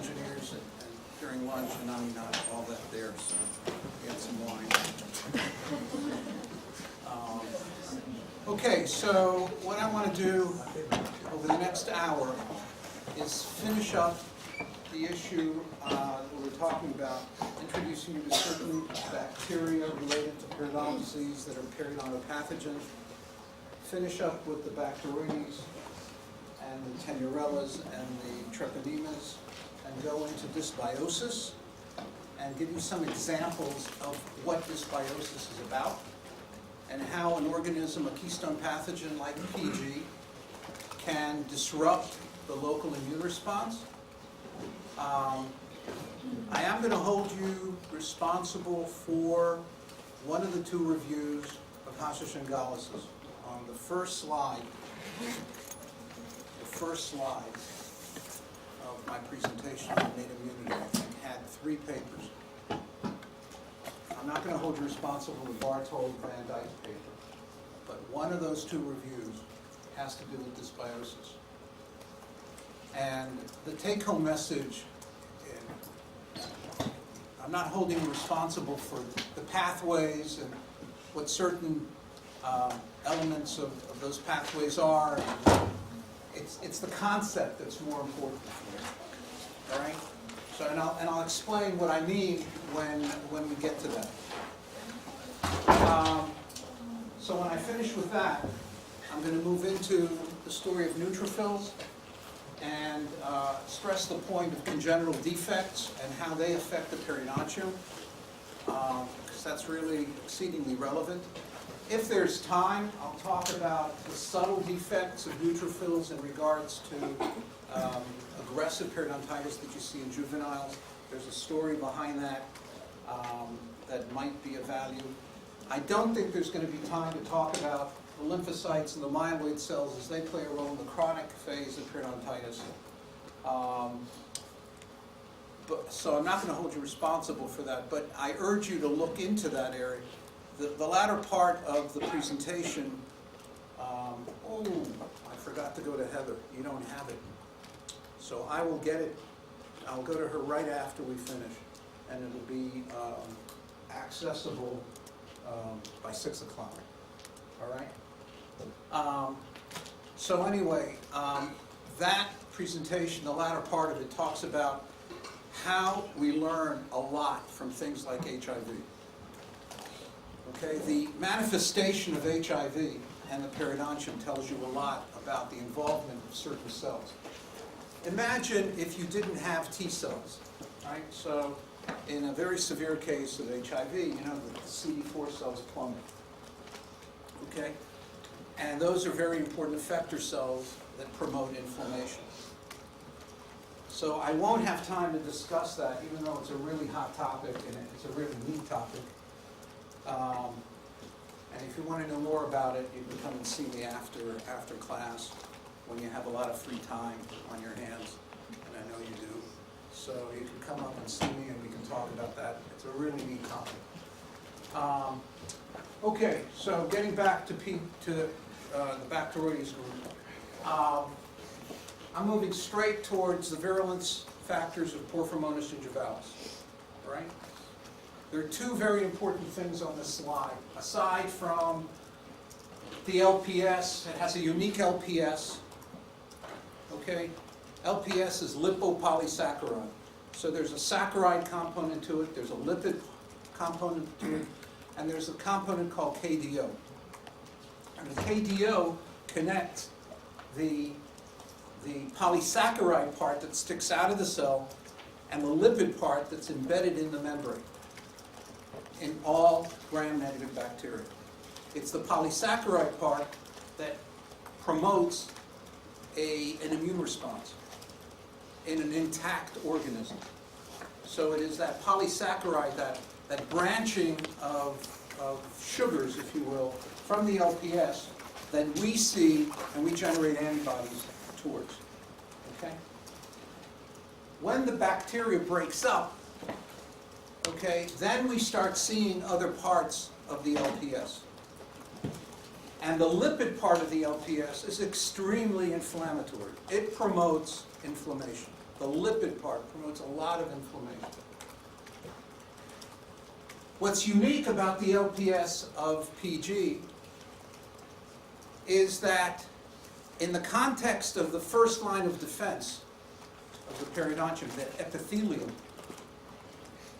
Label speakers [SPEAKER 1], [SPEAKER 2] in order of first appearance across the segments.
[SPEAKER 1] engineers and during lunch, and I'm not all that there, so get some wine. Okay, so what I want to do over the next hour is finish up the issue that we were talking about, introducing you to certain bacteria related to periodontal disease that are periodontal finish up with the Bacteroides and the Tenorellas and the Treponemas, and go into dysbiosis and give you some examples of what dysbiosis is about and how an organism, a keystone pathogen like PG, can disrupt the local immune response. I am going to hold you responsible for one of the two reviews of Hashish and Gallus's. On the first slide of my presentation on innate immunity, I think, had 3 papers. I'm not going to hold you responsible for the Bartold Van Dyke paper, but one of those 2 reviews has to do with dysbiosis. And the take-home message, I'm not holding you responsible for the pathways and what certain elements of those pathways are. It's the concept that's more important for me. All right? So, and I'll explain what I mean when we get to that. So when I finish with that, I'm going to move into the story of neutrophils and stress the point of congenital defects and how they affect the periodontium, because that's really exceedingly relevant. If there's time, I'll talk about the subtle defects of neutrophils in regards to aggressive periodontitis that you see in juveniles. There's a story behind that that might be of value. I don't think there's going to be time to talk about the lymphocytes and the myeloid cells as they play a role in the chronic phase of periodontitis. So I'm not going to hold you responsible for that, but I urge you to look into that area. The latter part of the presentation, oh, I forgot to go to Heather. You don't have it. So I will get it. I'll go to her right after we finish, and it'll be accessible by 6 o'clock. All right? So anyway, that presentation, the latter part of it, talks about how we learn a lot from things like HIV. Okay, the manifestation of HIV and the periodontium tells you a lot about the involvement of certain cells. Imagine if you didn't have T cells, right? So in a very severe case of HIV, you know, the CD4 cells plummet. Okay? And those are very important effector cells that promote inflammation. So I won't have time to discuss that, even though it's a really hot topic and it's a really neat topic. And if you want to know more about it, you can come and see me after class when you have a lot of free time on your hands, and I know you do. So you can come up and see me and we can talk about that. It's a really neat topic. Okay, so getting back to the Bacteroides group. I'm moving straight towards the virulence factors of Porphyromonas gingivalis. All right? There are 2 very important things on this slide. Aside from the LPS, it has a unique LPS. Okay? LPS is lipopolysaccharide. So there's a saccharide component to it, there's a lipid component to it, and there's a component called KDO. And the KDO connects the polysaccharide part that sticks out of the cell and the lipid part that's embedded in the membrane in all gram-negative bacteria. It's the polysaccharide part that promotes an immune response in an intact organism. So it is that polysaccharide, that branching of sugars, if you will, from the LPS that we see and we generate antibodies towards. Okay? When the bacteria breaks up, okay, then we start seeing other parts of the LPS. And the lipid part of the LPS is extremely inflammatory. It promotes inflammation. The lipid part promotes a lot of inflammation. What's unique about the LPS of PG is that in the context of the first line of defense of the periodontium, the epithelium,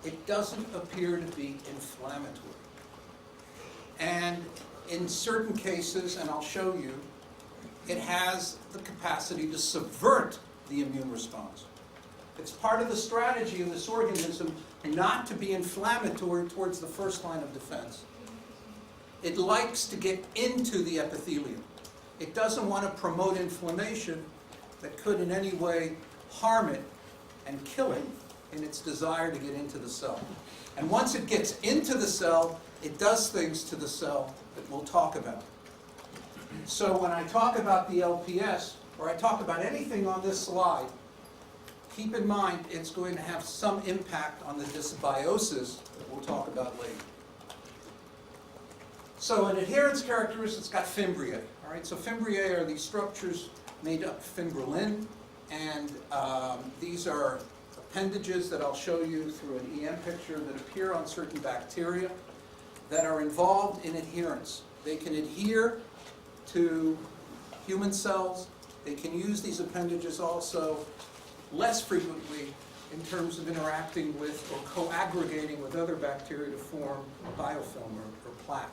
[SPEAKER 1] it doesn't appear to be inflammatory. And in certain cases, and I'll show you, it has the capacity to subvert the immune response. It's part of the strategy of this organism not to be inflammatory towards the first line of defense. It likes to get into the epithelium. It doesn't want to promote inflammation that could in any way harm it and kill it in its desire to get into the cell. And once it gets into the cell, it does things to the cell that we'll talk about. So when I talk about the LPS, or I talk about anything on this slide, keep in mind it's going to have some impact on the dysbiosis that we'll talk about later. So an adherence characteristic, it's got fimbriae. All right, so fimbriae are these structures made up of fibrillin, and these are appendages that I'll show you through an EM picture that appear on certain bacteria that are involved in adherence. They can adhere to human cells. They can use these appendages also less frequently in terms of interacting with or co-aggregating with other bacteria to form a biofilm or plaque.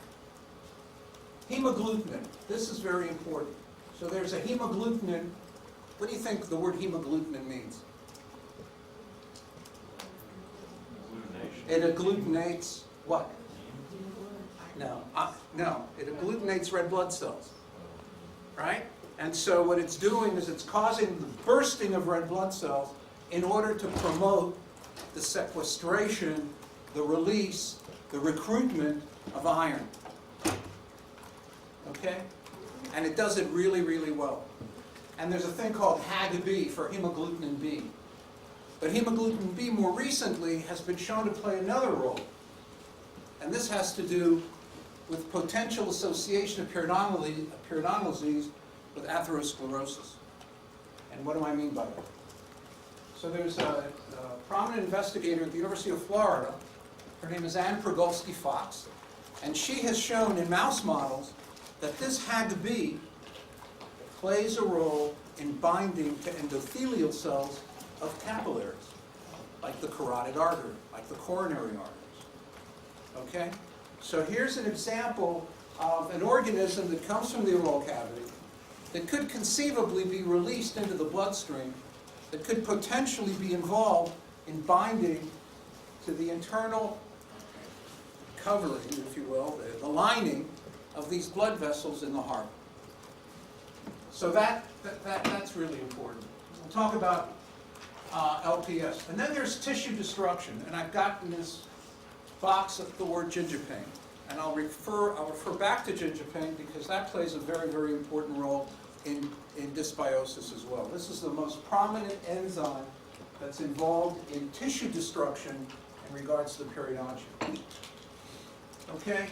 [SPEAKER 1] Hemagglutinin, this is very important. So there's a hemagglutinin. What do you think the word hemagglutinin means? It agglutinates what? No, no, it agglutinates red blood cells, right? And so what it's doing is it's causing the bursting of red blood cells in order to promote the sequestration, the release, the recruitment of iron. Okay? And it does it really, really well. And there's a thing called HAG-B for hemagglutinin B. But hemagglutinin B more recently has been shown to play another role. And this has to do with potential association of periodontal disease with atherosclerosis. And what do I mean by that? So there's a prominent investigator at the University of Florida. Her name is Anne Progolsky-Fox. And she has shown in mouse models that this HAG-B plays a role in binding to endothelial cells of capillaries, like the carotid artery, like the coronary arteries. Okay? So here's an example of an organism that comes from the oral cavity that could conceivably be released into the bloodstream, that could potentially be involved in binding to the internal covering, if you will, the lining of these blood vessels in the heart. So that's really important. We'll talk about LPS. And then there's tissue destruction. And I've got in this box the word gingipain. And I'll refer back to gingipain because that plays a very, very important role in dysbiosis as well. This is the most prominent enzyme that's involved in tissue destruction in regards to the periodontium. Okay?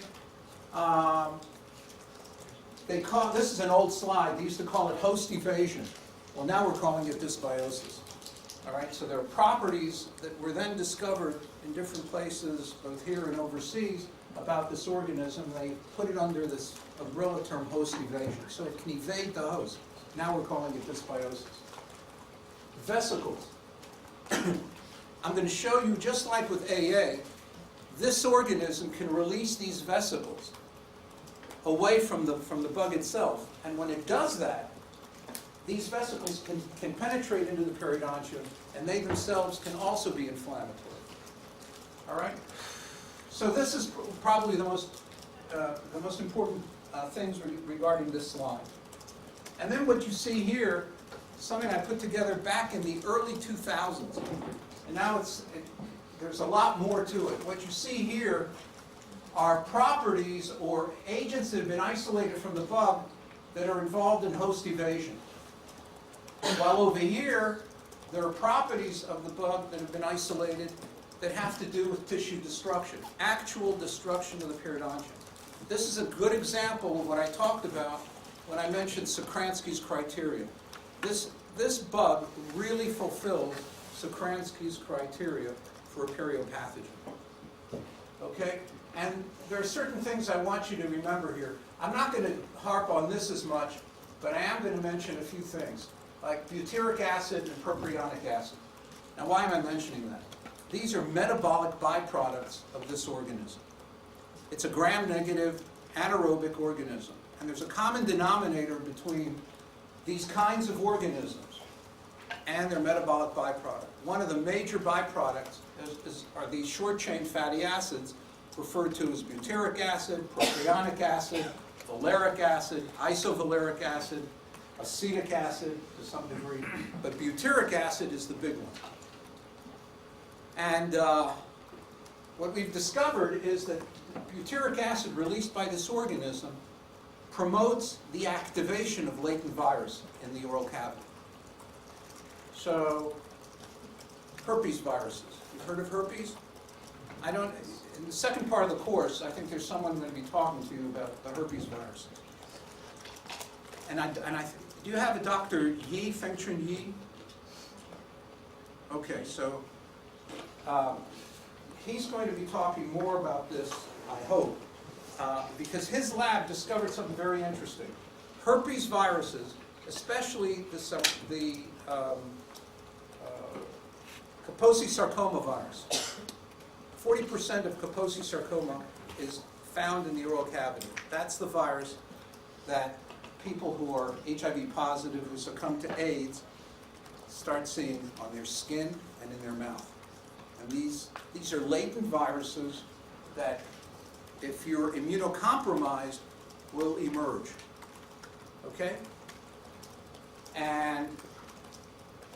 [SPEAKER 1] This is an old slide. They used to call it host evasion. Well, now we're calling it dysbiosis. All right, so there are properties that were then discovered in different places, both here and overseas, about this organism. They put it under this umbrella term host evasion. So it can evade the host. Now we're calling it dysbiosis. Vesicles. I'm going to show you, just like with AA, this organism can release these vesicles away from the bug itself. And when it does that, these vesicles can penetrate into the periodontium, and they themselves can also be inflammatory. All right? So this is probably the most important things regarding this slide. And then what you see here, something I put together back in the early 2000s. And now there's a lot more to it. What you see here are properties or agents that have been isolated from the bug that are involved in host evasion. While over here, there are properties of the bug that have been isolated that have to do with tissue destruction, actual destruction of the periodontium. This is a good example of what I talked about when I mentioned Sokransky's criteria. this bug really fulfills Sokransky's criteria for a periopathogen. Okay? And there are certain things I want you to remember here. I'm not going to harp on this as much, but I am going to mention a few things, like butyric acid and propionic acid. Now, why am I mentioning that? These are metabolic byproducts of this organism. It's a gram-negative anaerobic organism. And there's a common denominator between these kinds of organisms and their metabolic byproduct. One of the major byproducts are these short-chain fatty acids referred to as butyric acid, propionic acid, valeric acid, isovaleric acid, acetic acid to some degree, but butyric acid is the big one. And what we've discovered is that butyric acid released by this organism promotes the activation of latent virus in the oral cavity. So, herpes viruses. You've heard of herpes? In the second part of the course, I think there's someone going to be talking to you about the herpes viruses. Do you have a Dr. Yi, Fengchun Yi? Okay, so he's going to be talking more about this, I hope, because his lab discovered something very interesting. Herpes viruses, especially the Kaposi sarcoma virus. 40% of Kaposi sarcoma is found in the oral cavity. That's the virus that people who are HIV positive who succumb to AIDS start seeing on their skin and in their mouth. And these are latent viruses that, if you're immunocompromised, will emerge. Okay? And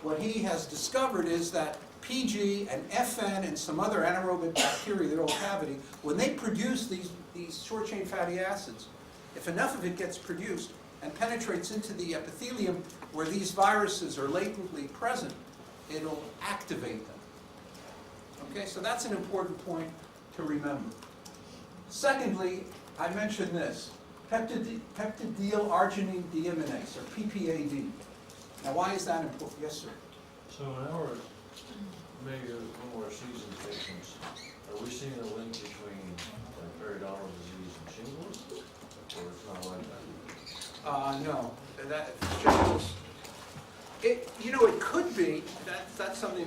[SPEAKER 1] what he has discovered is that PG and FN and some other anaerobic bacteria in the oral cavity, when they produce these short-chain fatty acids, if enough of it gets produced and penetrates into the epithelium where these viruses are latently present, it'll activate them. Okay, so that's an important point to remember. Secondly, I mentioned this, peptidyl arginine deaminase, or PPAD. Now, why is that important? Yes, sir?
[SPEAKER 2] So in our maybe a little more seasoned patients, are we seeing a link between periodontal disease and shingles, or it's not like that?
[SPEAKER 1] No. Shingles, it could be. That's something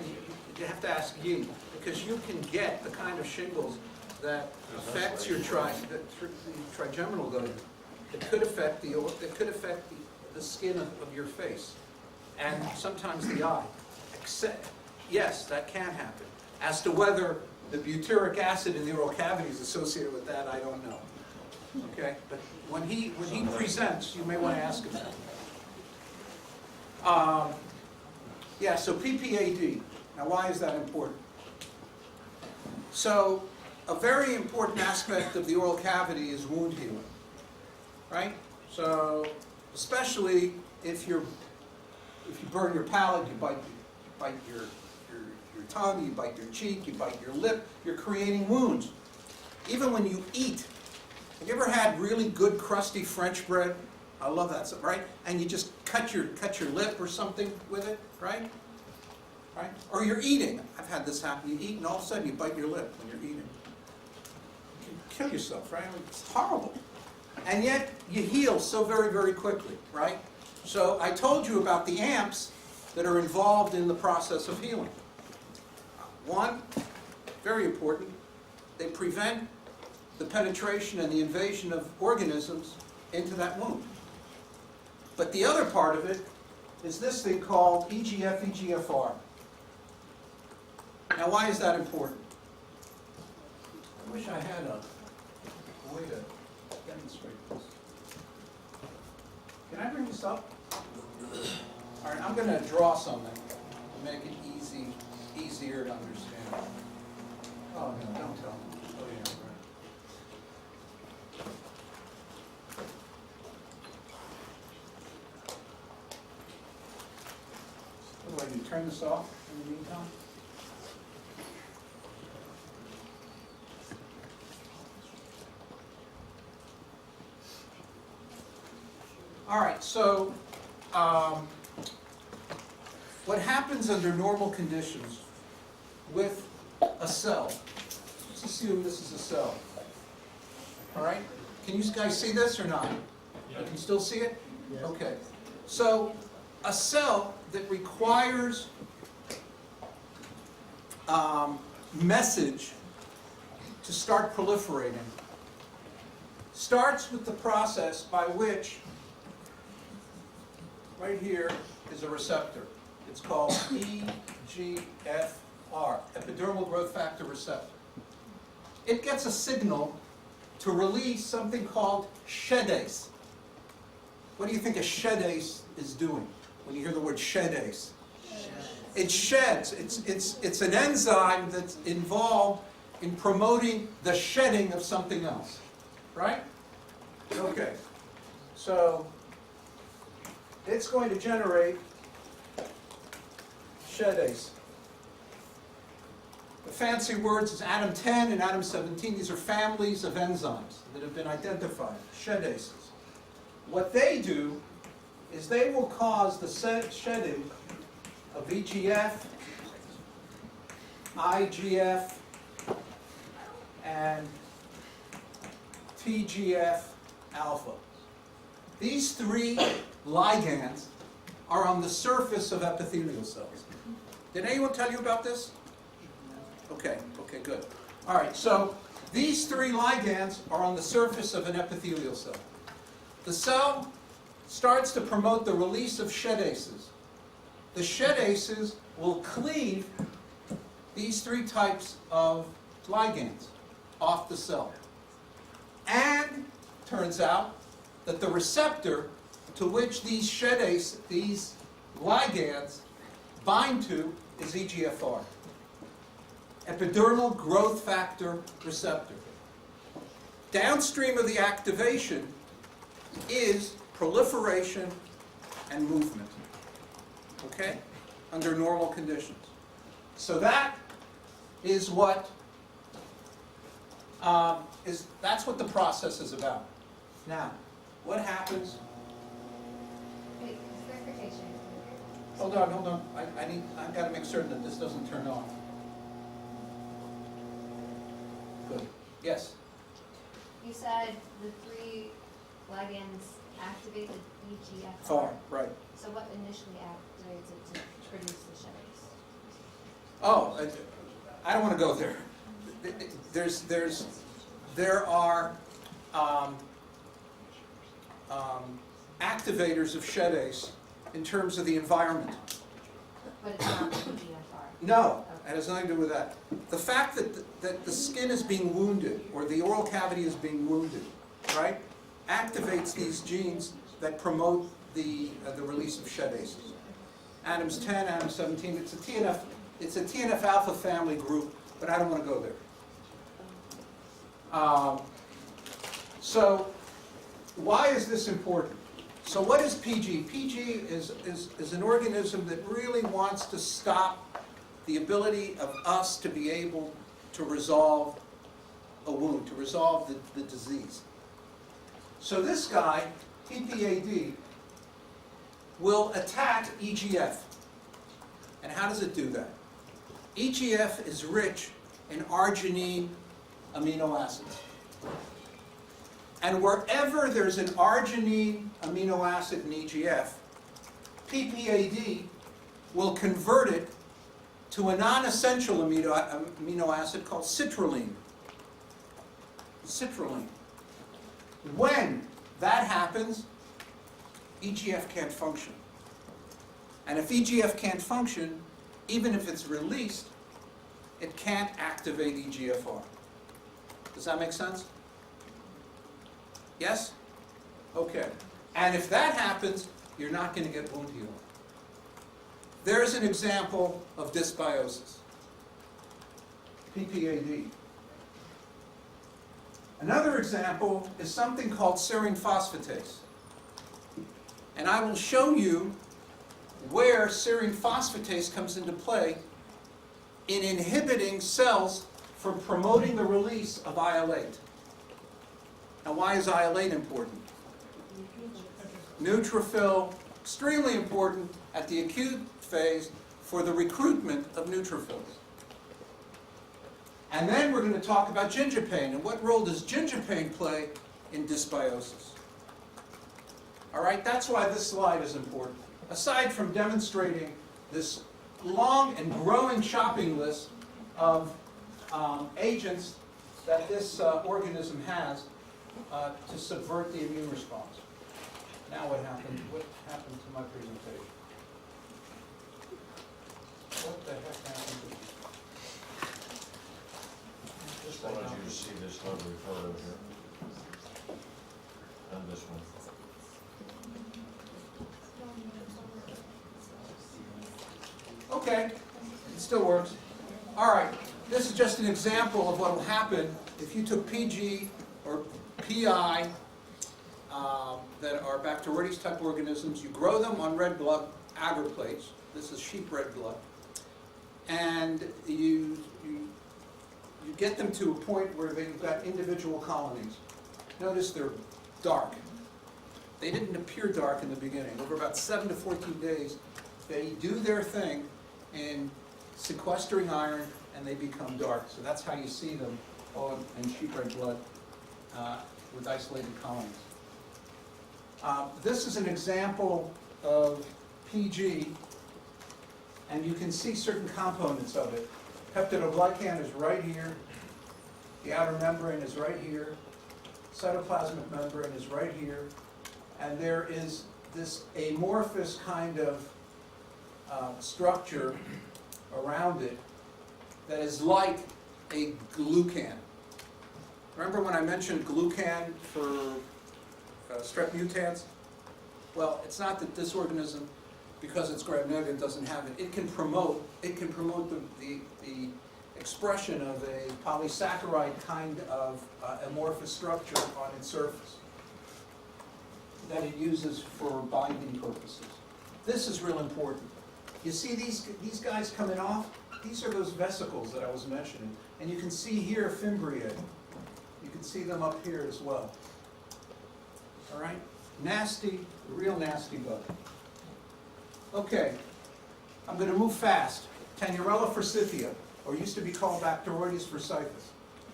[SPEAKER 1] you have to ask Yi, because you can get the kind of shingles that affects your trigeminal gland. It could affect the skin of your face, and sometimes the eye. Yes, that can happen. As to whether the butyric acid in the oral cavity is associated with that, I don't know. Okay, but when he presents, you may want to ask him that. Yeah, so PPAD. Now, why is that important? So, a very important aspect of the oral cavity is wound healing, right? So, especially if you burn your palate, you bite your tongue, you bite your cheek, you bite your lip, you're creating wounds. Even when you eat, have you ever had really good crusty French bread? I love that stuff, right? And you just cut your lip or something with it, right? Right? Or you're eating. I've had this happen. You eat and all of a sudden you bite your lip when you're eating. You can kill yourself, right? It's horrible. And yet you heal so very, very quickly, right? So I told you about the amps that are involved in the process of healing. One, very important, they prevent the penetration and the invasion of organisms into that wound. But the other part of it is this thing called EGF-EGFR. Now, why is that important? I wish I had a way to demonstrate this. Can I bring this up? All right, I'm going to draw something to make it easier to understand. Oh, no, don't tell me. Oh, yeah, right. What do I do? Turn this off in the meantime? All right, so what happens under normal conditions with a cell, let's assume this is a cell, all right? Can you guys see this or not? You can still see it?
[SPEAKER 3] Yes.
[SPEAKER 1] Okay. So a cell that requires message to start proliferating starts with the process by which, right here is a receptor. It's called EGFR, epidermal growth factor receptor. It gets a signal to release something called sheddase. What do you think a sheddase is doing when you hear the word sheddase? It sheds. It's an enzyme that's involved in promoting the shedding of something else. Right? Okay. So it's going to generate sheddase. The fancy words is atom 10 and atom 17. These are families of enzymes that have been identified, sheddases. What they do is they will cause the shedding of VEGF, IGF, and TGF alpha. These three ligands are on the surface of epithelial cells. Did anyone tell you about this? Okay, good. All right, so these three ligands are on the surface of an epithelial cell. The cell starts to promote the release of sheddases. The sheddases will cleave these three types of ligands off the cell. And turns out that the receptor to which these these ligands bind to is EGFR, epidermal growth factor receptor. Downstream of the activation is proliferation and movement, okay, under normal conditions. So that is what that's what the process is about. Now, what happens?
[SPEAKER 4] Wait, clarification.
[SPEAKER 1] Hold on. I've got to make certain that this doesn't turn on. Good. Yes.
[SPEAKER 4] You said the three ligands activate the EGFR.
[SPEAKER 1] Far, right.
[SPEAKER 4] So what initially activates it to produce the sheddase?
[SPEAKER 1] Oh, I don't want to go there. There are activators of sheddase in terms of the environment.
[SPEAKER 4] But it's not the EGFR.
[SPEAKER 1] No, it has nothing to do with that. The fact that the skin is being wounded, or the oral cavity is being wounded, right, activates these genes that promote the release of sheddases. Atoms 10, atom 17, it's a TNF alpha family group, but I don't want to go there. So why is this important? So what is PG? PG is an organism that really wants to stop the ability of us to be able to resolve a wound, to resolve the disease. So this guy, PPAD, will attack EGF. And how does it do that? EGF is rich in arginine amino acids. And wherever there's an arginine amino acid in EGF, PPAD will convert it to a non-essential amino acid called citrulline. Citrulline. When that happens, EGF can't function. And if EGF can't function, even if it's released, it can't activate EGFR. Does that make sense? Yes? Okay. And if that happens, you're not going to get wound healing. There's an example of dysbiosis. PPAD. Another example is something called serine phosphatase. And I will show you where serine phosphatase comes into play in inhibiting cells from promoting the release of IL-8. Now, why is IL-8 important? Neutrophil, extremely important at the acute phase for the recruitment of neutrophils. And then we're going to talk about gingipain, and what role does gingipain play in dysbiosis? All right, that's why this slide is important. Aside from demonstrating this long and growing shopping list of agents that this organism has to subvert the immune response. Now what happened? What happened to my presentation? What the heck happened to
[SPEAKER 2] Just wanted you to see this lovely photo here. And this one.
[SPEAKER 1] Okay, it still works. All right, this is just an example of what will happen if you took PG or PI that are Bacteroides type organisms, you grow them on red blood agar plates. This is sheep red blood. And you get them to a point where they've got individual colonies. Notice they're dark. They didn't appear dark in the beginning. Over about 7 to 14 days, they do their thing in sequestering iron, and they become dark. So that's how you see them in sheep red blood with isolated colonies. This is an example of PG, and you can see certain components of it. Peptidoglycan is right here. The outer membrane is right here. Cytoplasmic membrane is right here. And there is this amorphous kind of structure around it that is like a glucan. Remember when I mentioned glucan for strep mutans? Well, it's not that this organism, because it's gram-negative, doesn't have it. It can promote the expression of a polysaccharide kind of amorphous structure on its surface that it uses for binding purposes. This is real important. You see these guys coming off? These are those vesicles that I was mentioning. And you can see here fimbriae. You can see them up here as well. All right? Nasty, real nasty bug. Okay, I'm going to move fast. Tanurella forsythia, or used to be called Bacteroides forsythus.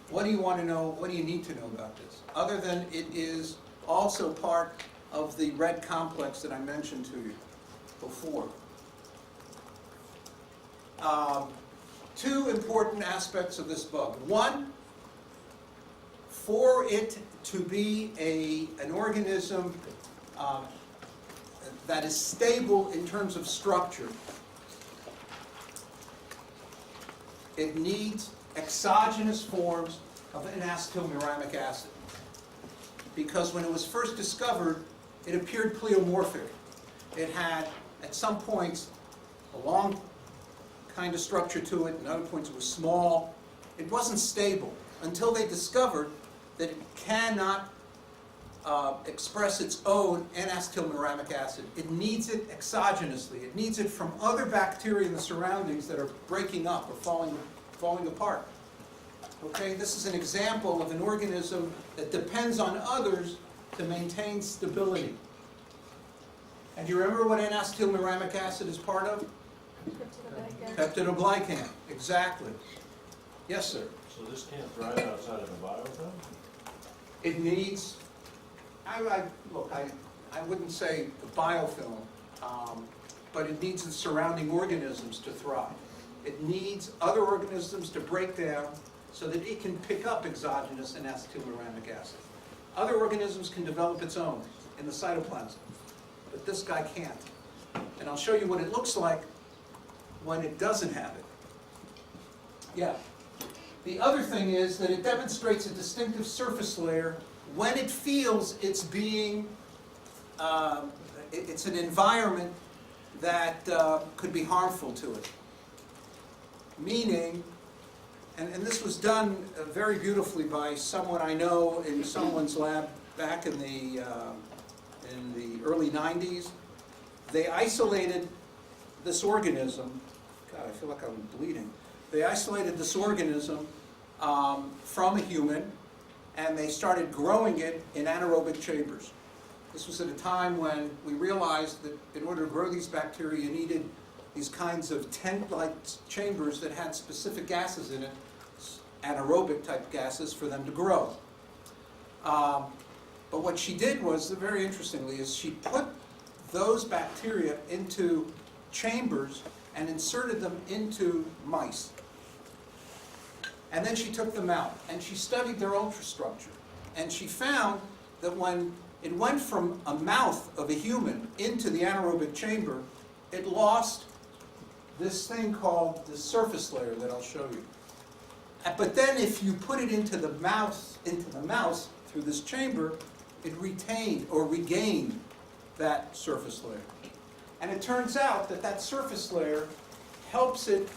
[SPEAKER 1] What do you want to know? What do you need to know about this? Other than it is also part of the red complex that I mentioned to you before. Two important aspects of this bug. One, for it to be an organism that is stable in terms of structure, it needs exogenous forms of N-acetylmuramic acid. Because when it was first discovered, it appeared pleomorphic. It had, at some points, a long kind of structure to it, and other points it was small. It wasn't stable until they discovered that it cannot express its own N-acetylmuramic acid. It needs it exogenously. It needs it from other bacteria in the surroundings that are breaking up or falling apart. Okay, this is an example of an organism that depends on others to maintain stability. And do you remember what N-acetylmuramic acid is part of? Peptidoglycan, exactly. Yes, sir.
[SPEAKER 2] So this can't thrive outside of a biofilm?
[SPEAKER 1] It needs, look, I wouldn't say a biofilm, but it needs the surrounding organisms to thrive. It needs other organisms to break down so that it can pick up exogenous N-acetylmuramic acid. Other organisms can develop its own in the cytoplasm, but this guy can't. And I'll show you what it looks like when it doesn't have it. Yeah. The other thing is that it demonstrates a distinctive surface layer when it feels it's being, it's an environment that could be harmful to it. Meaning, and this was done very beautifully by someone I know in someone's lab back in the early 90s. They isolated this organism. God, I feel like I'm bleeding. They isolated this organism from a human, and they started growing it in anaerobic chambers. This was at a time when we realized that in order to grow these bacteria, you needed these kinds of tent-like chambers that had specific gases in it, anaerobic type gases, for them to grow. But what she did was, very interestingly, is she put those bacteria into chambers and inserted them into mice. And then she took them out and she studied their ultrastructure. And she found that when it went from a mouth of a human into the anaerobic chamber, it lost this thing called the surface layer that I'll show you. But then if you put it into the mouse through this chamber, it retained or regained that surface layer. And it turns out that that surface layer helps it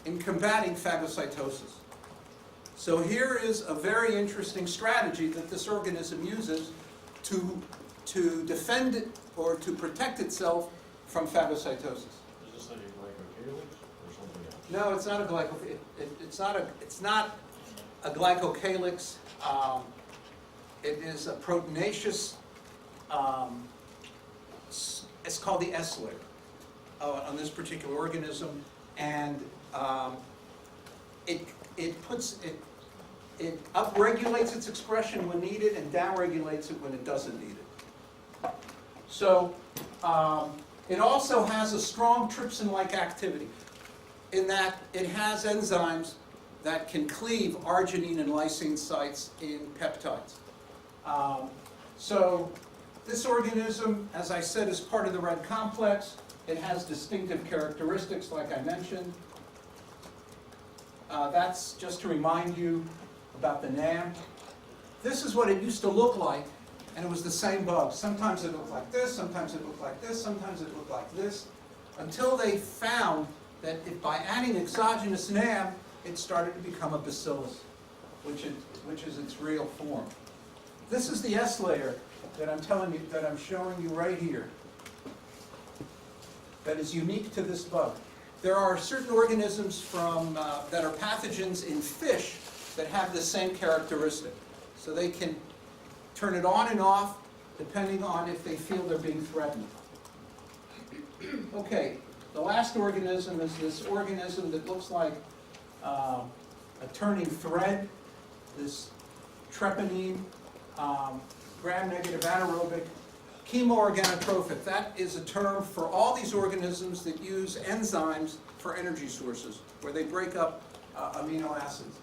[SPEAKER 1] in combating phagocytosis. So here is a very interesting strategy that this organism uses to defend it or to protect itself from phagocytosis.
[SPEAKER 2] Is this like a glycocalyx or something else?
[SPEAKER 1] No, it's not a it's not a glycocalyx. It is a proteinaceous. It's called the S layer on this particular organism, and it upregulates its expression when needed and downregulates it when it doesn't need it. So it also has a strong trypsin-like activity in that it has enzymes that can cleave arginine and lysine sites in peptides. So this organism, as I said, is part of the red complex. It has distinctive characteristics, like I mentioned. That's just to remind you about the NAM. This is what it used to look like, and it was the same bug. Sometimes it looked like this, sometimes it looked like this, sometimes it looked like this, until they found that by adding exogenous NAM, it started to become a bacillus, which is its real form. This is the S layer that I'm telling you, that I'm showing you right here, that is unique to this bug. There are certain organisms that are pathogens in fish that have the same characteristic. So they can turn it on and off depending on if they feel they're being threatened. Okay, the last organism is this organism that looks like a turning thread, this treponine, gram-negative anaerobic chemoorganotrophic. That is a term for all these organisms that use enzymes for energy sources, where they break up amino acids.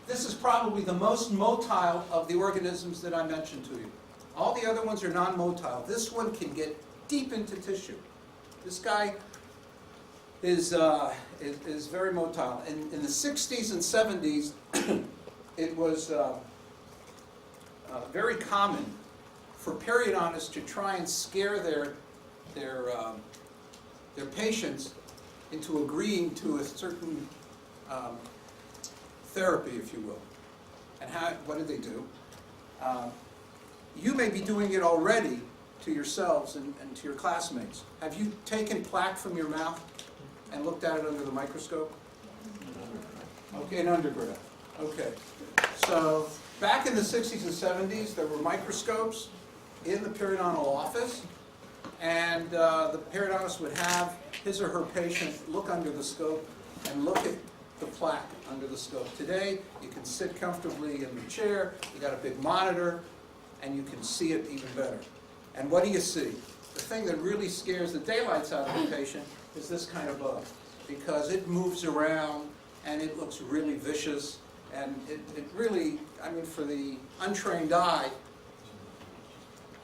[SPEAKER 1] This is probably the most motile of the organisms that I mentioned to you. All the other ones are non-motile. This one can get deep into tissue. This guy is very motile. In the 60s and 70s, it was very common for periodontists to try and scare their patients into agreeing to a certain therapy, if you will. And what did they do? You may be doing it already to yourselves and to your classmates. Have you taken plaque from your mouth and looked at it under the microscope? Okay, in undergrad. Okay. So back in the 60s and 70s, there were microscopes in the periodontal office, and the periodontist would have his or her patient look under the scope and look at the plaque under the scope. Today, you can sit comfortably in the chair, you got a big monitor, and you can see it even better. And what do you see? The thing that really scares the daylights out of the patient is this kind of bug, because it moves around and it looks really vicious, and it really, I mean, for the untrained eye,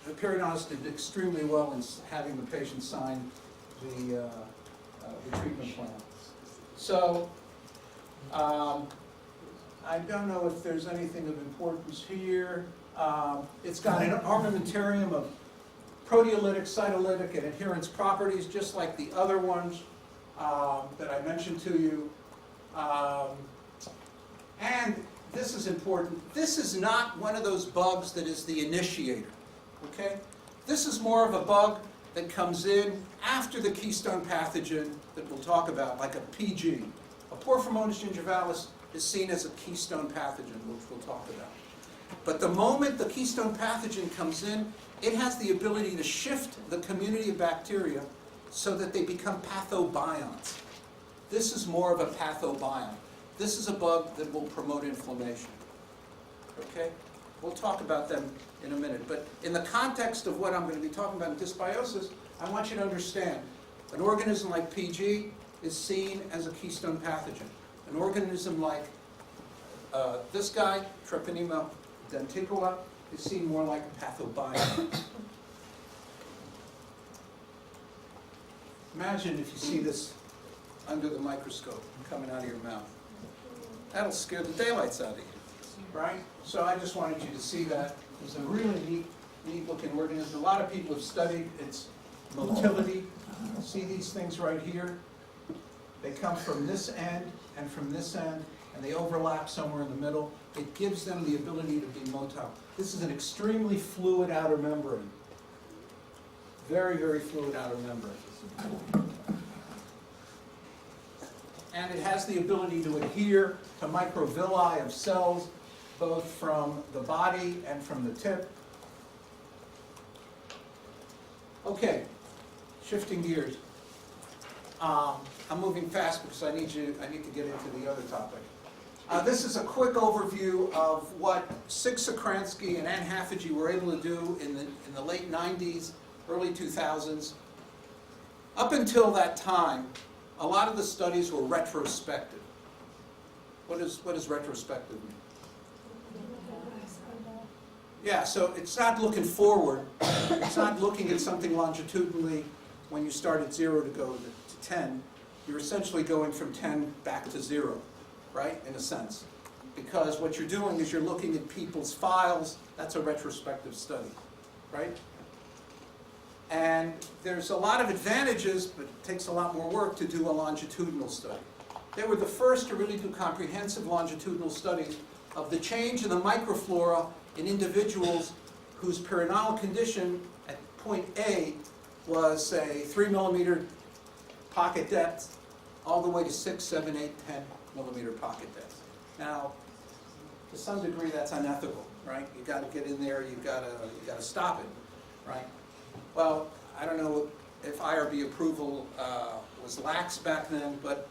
[SPEAKER 1] the periodontist did extremely well in having the patient sign the treatment plan. So, I don't know if there's anything of importance here. It's got an armamentarium of proteolytic, cytolytic, and adherence properties, just like the other ones that I mentioned to you. And this is important. This is not one of those bugs that is the initiator. Okay? This is more of a bug that comes in after the keystone pathogen that we'll talk about, like a PG. A Porphyromonas gingivalis is seen as a keystone pathogen, which we'll talk about. But the moment the keystone pathogen comes in, it has the ability to shift the community of bacteria so that they become pathobionts. This is more of a pathobiont. This is a bug that will promote inflammation. Okay? We'll talk about them in a minute. But in the context of what I'm going to be talking about in dysbiosis, I want you to understand an organism like PG is seen as a keystone pathogen. An organism like this guy, Treponema denticola, is seen more like a pathobiont. Imagine if you see this under the microscope coming out of your mouth. That'll scare the daylights out of you, right? So I just wanted you to see that. It's a really neat looking organism. A lot of people have studied its motility. See these things right here? They come from this end and from this end, and they overlap somewhere in the middle. It gives them the ability to be motile. This is an extremely fluid outer membrane. Very, very fluid outer membrane. And it has the ability to adhere to microvilli of cells, both from the body and from the tip. Okay, shifting gears. I'm moving fast because I need to get into the other topic. This is a quick overview of what Siksokransky and Ann Haffajee were able to do in the late 90s, early 2000s. Up until that time, a lot of the studies were retrospective. What does retrospective mean? Yeah, so it's not looking forward. It's not looking at something longitudinally when you start at 0 to go to 10. You're essentially going from 10 back to 0, right, in a sense. Because what you're doing is you're looking at people's files. That's a retrospective study, right? And there's a lot of advantages, but it takes a lot more work to do a longitudinal study. They were the first to really do comprehensive longitudinal studies of the change in the microflora in individuals whose periodontal condition at point A was, say, 3 millimeter pocket depth, all the way to 6, 7, 8, 10 millimeter pocket depth. Now, to some degree, that's unethical, right? You got to get in there. You got to stop it, right? Well, I don't know if IRB approval was lax back then, but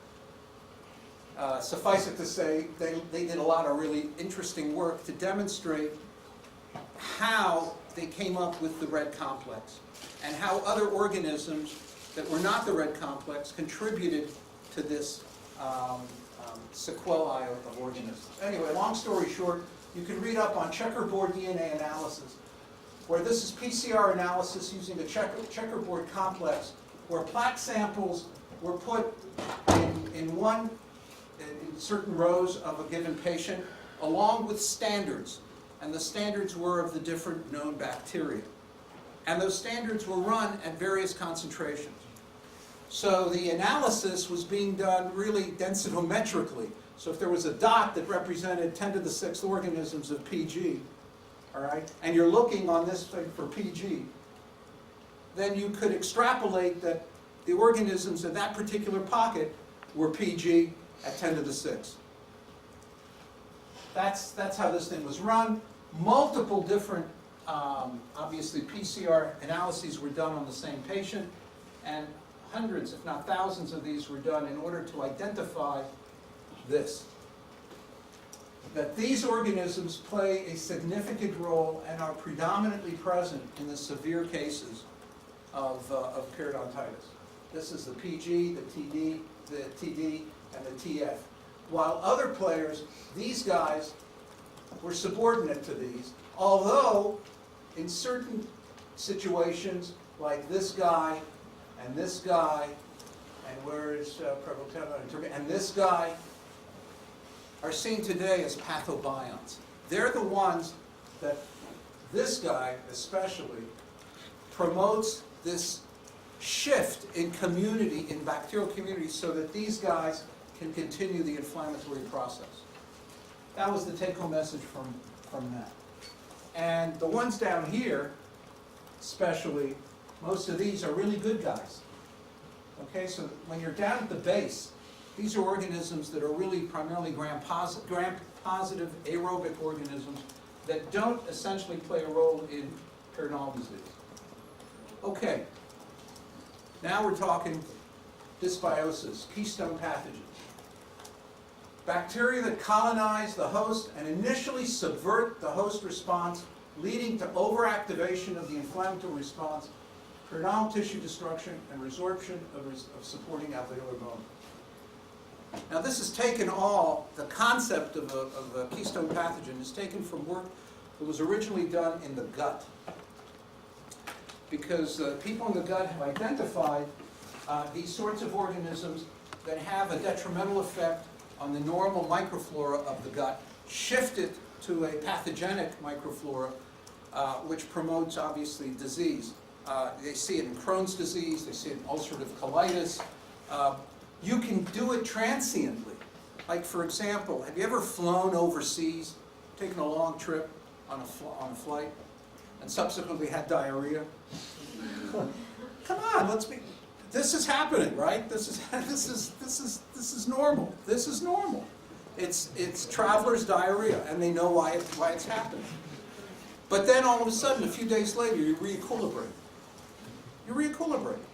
[SPEAKER 1] suffice it to say, they did a lot of really interesting work to demonstrate how they came up with the red complex and how other organisms that were not the red complex contributed to this sequelae of organisms. Anyway, long story short, you can read up on checkerboard DNA analysis, where this is PCR analysis using a checkerboard complex, where plaque samples were put in certain rows of a given patient, along with standards. And the standards were of the different known bacteria. And those standards were run at various concentrations. So the analysis was being done really densitometrically. So if there was a dot that represented 10 to the 6th organisms of PG, all right, and you're looking on this thing for PG, then you could extrapolate that the organisms in that particular pocket were PG at 10 to the 6th. That's how this thing was run. Multiple different, obviously, PCR analyses were done on the same patient, and hundreds, if not thousands of these were done in order to identify this. That these organisms play a significant role and are predominantly present in the severe cases of periodontitis. This is the PG, the TD, and the TF. While other players, these guys, were subordinate to these, although in certain situations, like this guy, and where is Prevotella, and this guy, are seen today as pathobionts. They're the ones that this guy especially promotes this shift in community, in bacterial community, so that these guys can continue the inflammatory process. That was the take-home message from that. And the ones down here, especially, most of these are really good guys. Okay, so when you're down at the base, these are organisms that are really primarily gram-positive aerobic organisms that don't essentially play a role in periodontal disease. Okay. Now we're talking dysbiosis, keystone pathogens. Bacteria that colonize the host and initially subvert the host response, leading to overactivation of the inflammatory response, periodontal tissue destruction, and resorption of supporting alveolar bone. Now this is taken the concept of a keystone pathogen is taken from work that was originally done in the gut. Because people in the gut have identified these sorts of organisms that have a detrimental effect on the normal microflora of the gut, shift it to a pathogenic microflora, which promotes, obviously, disease. They see it in Crohn's disease, they see it in ulcerative colitis. You can do it transiently. Like, for example, have you ever flown overseas, taken a long trip on a flight, and subsequently had diarrhea? Come on, this is happening, right? This is normal. This is normal. It's traveler's diarrhea, and they know why it's happening. But then all of a sudden, a few days later, you re-equilibrate. You re-equilibrate.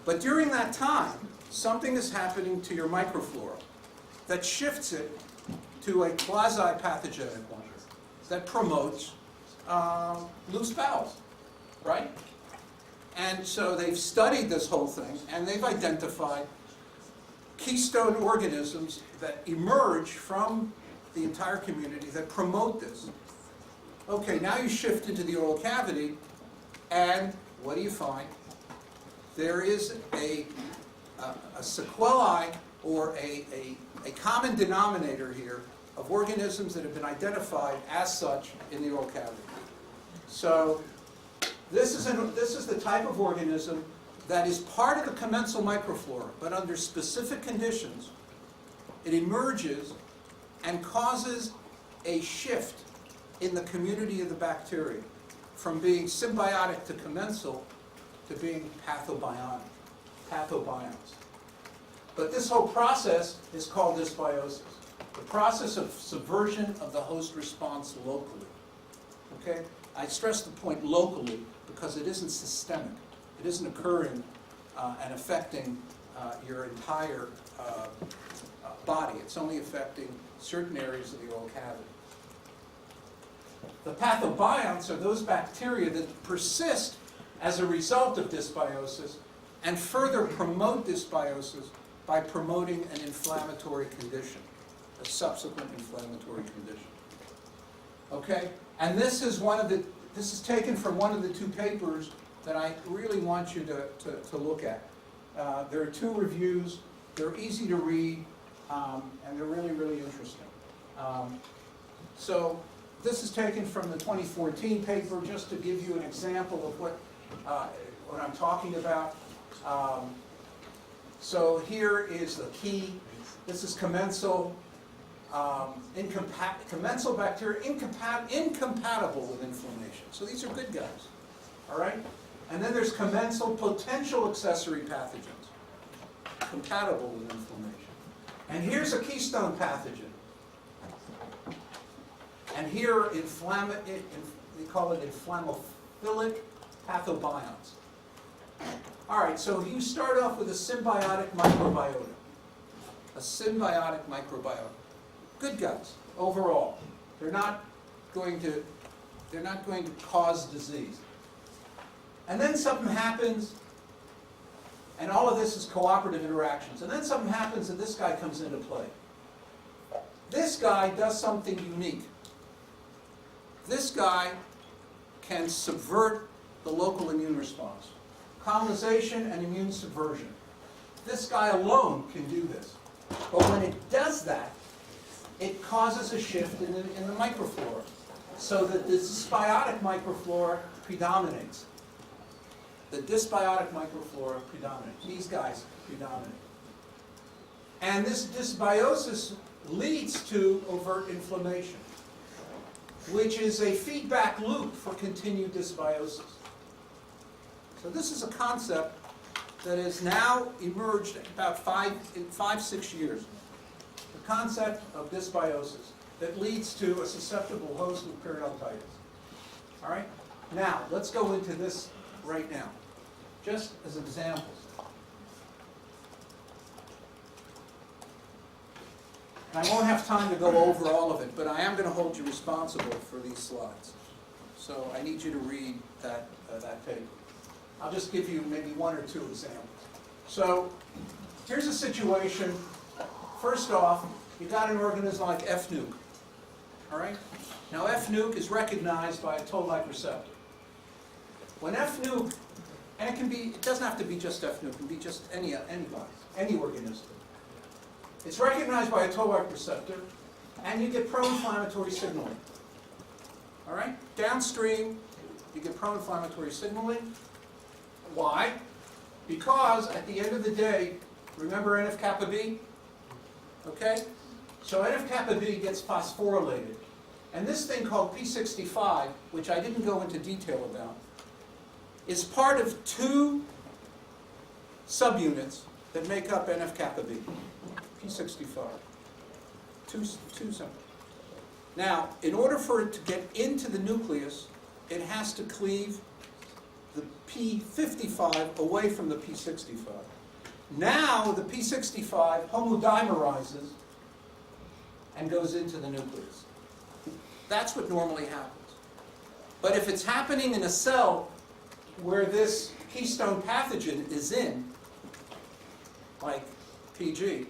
[SPEAKER 1] But during that time, something is happening to your microflora that shifts it to a quasi-pathogenic one that promotes loose bowels, right? And so they've studied this whole thing, and they've identified keystone organisms that emerge from the entire community that promote this. Okay, now you shift into the oral cavity, and what do you find? There is a sequelae, or a common denominator here, of organisms that have been identified as such in the oral cavity. So this is the type of organism that is part of the commensal microflora, but under specific conditions, it emerges and causes a shift in the community of the bacteria from being symbiotic to commensal to being pathobiontic, pathobionts. But this whole process is called dysbiosis, the process of subversion of the host response locally. Okay? I stress the point locally because it isn't systemic. It isn't occurring and affecting your entire body. It's only affecting certain areas of the oral cavity. The pathobionts are those bacteria that persist as a result of dysbiosis and further promote dysbiosis by promoting an inflammatory condition, a subsequent inflammatory condition. Okay? And this is taken from one of the two papers that I really want you to look at. There are two reviews. They're easy to read, and they're really, really interesting. So this is taken from the 2014 paper, just to give you an example of what I'm talking about. So here is the key. This is commensal. Commensal bacteria incompatible with inflammation. So these are good guys. All right? And then there's commensal potential accessory pathogens, compatible with inflammation. And here's a keystone pathogen. And here, we call it inflammophilic pathobionts. All right, so you start off with a symbiotic microbiota. A symbiotic microbiota. Good guys, overall. They're not going to cause disease. And then something happens, and all of this is cooperative interactions. And then something happens and this guy comes into play. This guy does something unique. This guy can subvert the local immune response. Colonization and immune subversion. This guy alone can do this. But when it does that, it causes a shift in the microflora, so that the dysbiotic microflora predominates. The dysbiotic microflora predominates. These guys predominate. And this dysbiosis leads to overt inflammation, which is a feedback loop for continued dysbiosis. So this is a concept that has now emerged about 5-6 years. The concept of dysbiosis that leads to a susceptible host with periodontitis. All right? Now, let's go into this right now, just as examples. And I won't have time to go over all of it, but I am going to hold you responsible for these slides. So I need you to read that paper. I'll just give you maybe one or two examples. So here's a situation. First off, you got an organism like F-nuke. All right? Now F-nuke is recognized by a toll-like receptor. When F-nuke, and it doesn't have to be just F-nuke, it can be just anybody, any organism. It's recognized by a toll-like receptor, and you get pro-inflammatory signaling. All right? Downstream, you get pro-inflammatory signaling. Why? Because at the end of the day, remember NF-kappa B? Okay? So NF-kappa B gets phosphorylated. And this thing called P65, which I didn't go into detail about, is part of two subunits that make up NF-kappa B. P65. Two simple. Now, in order for it to get into the nucleus, it has to cleave the P55 away from the P65. Now, the P65 homodimerizes and goes into the nucleus. That's what normally happens. But if it's happening in a cell where this keystone pathogen is in, like PG,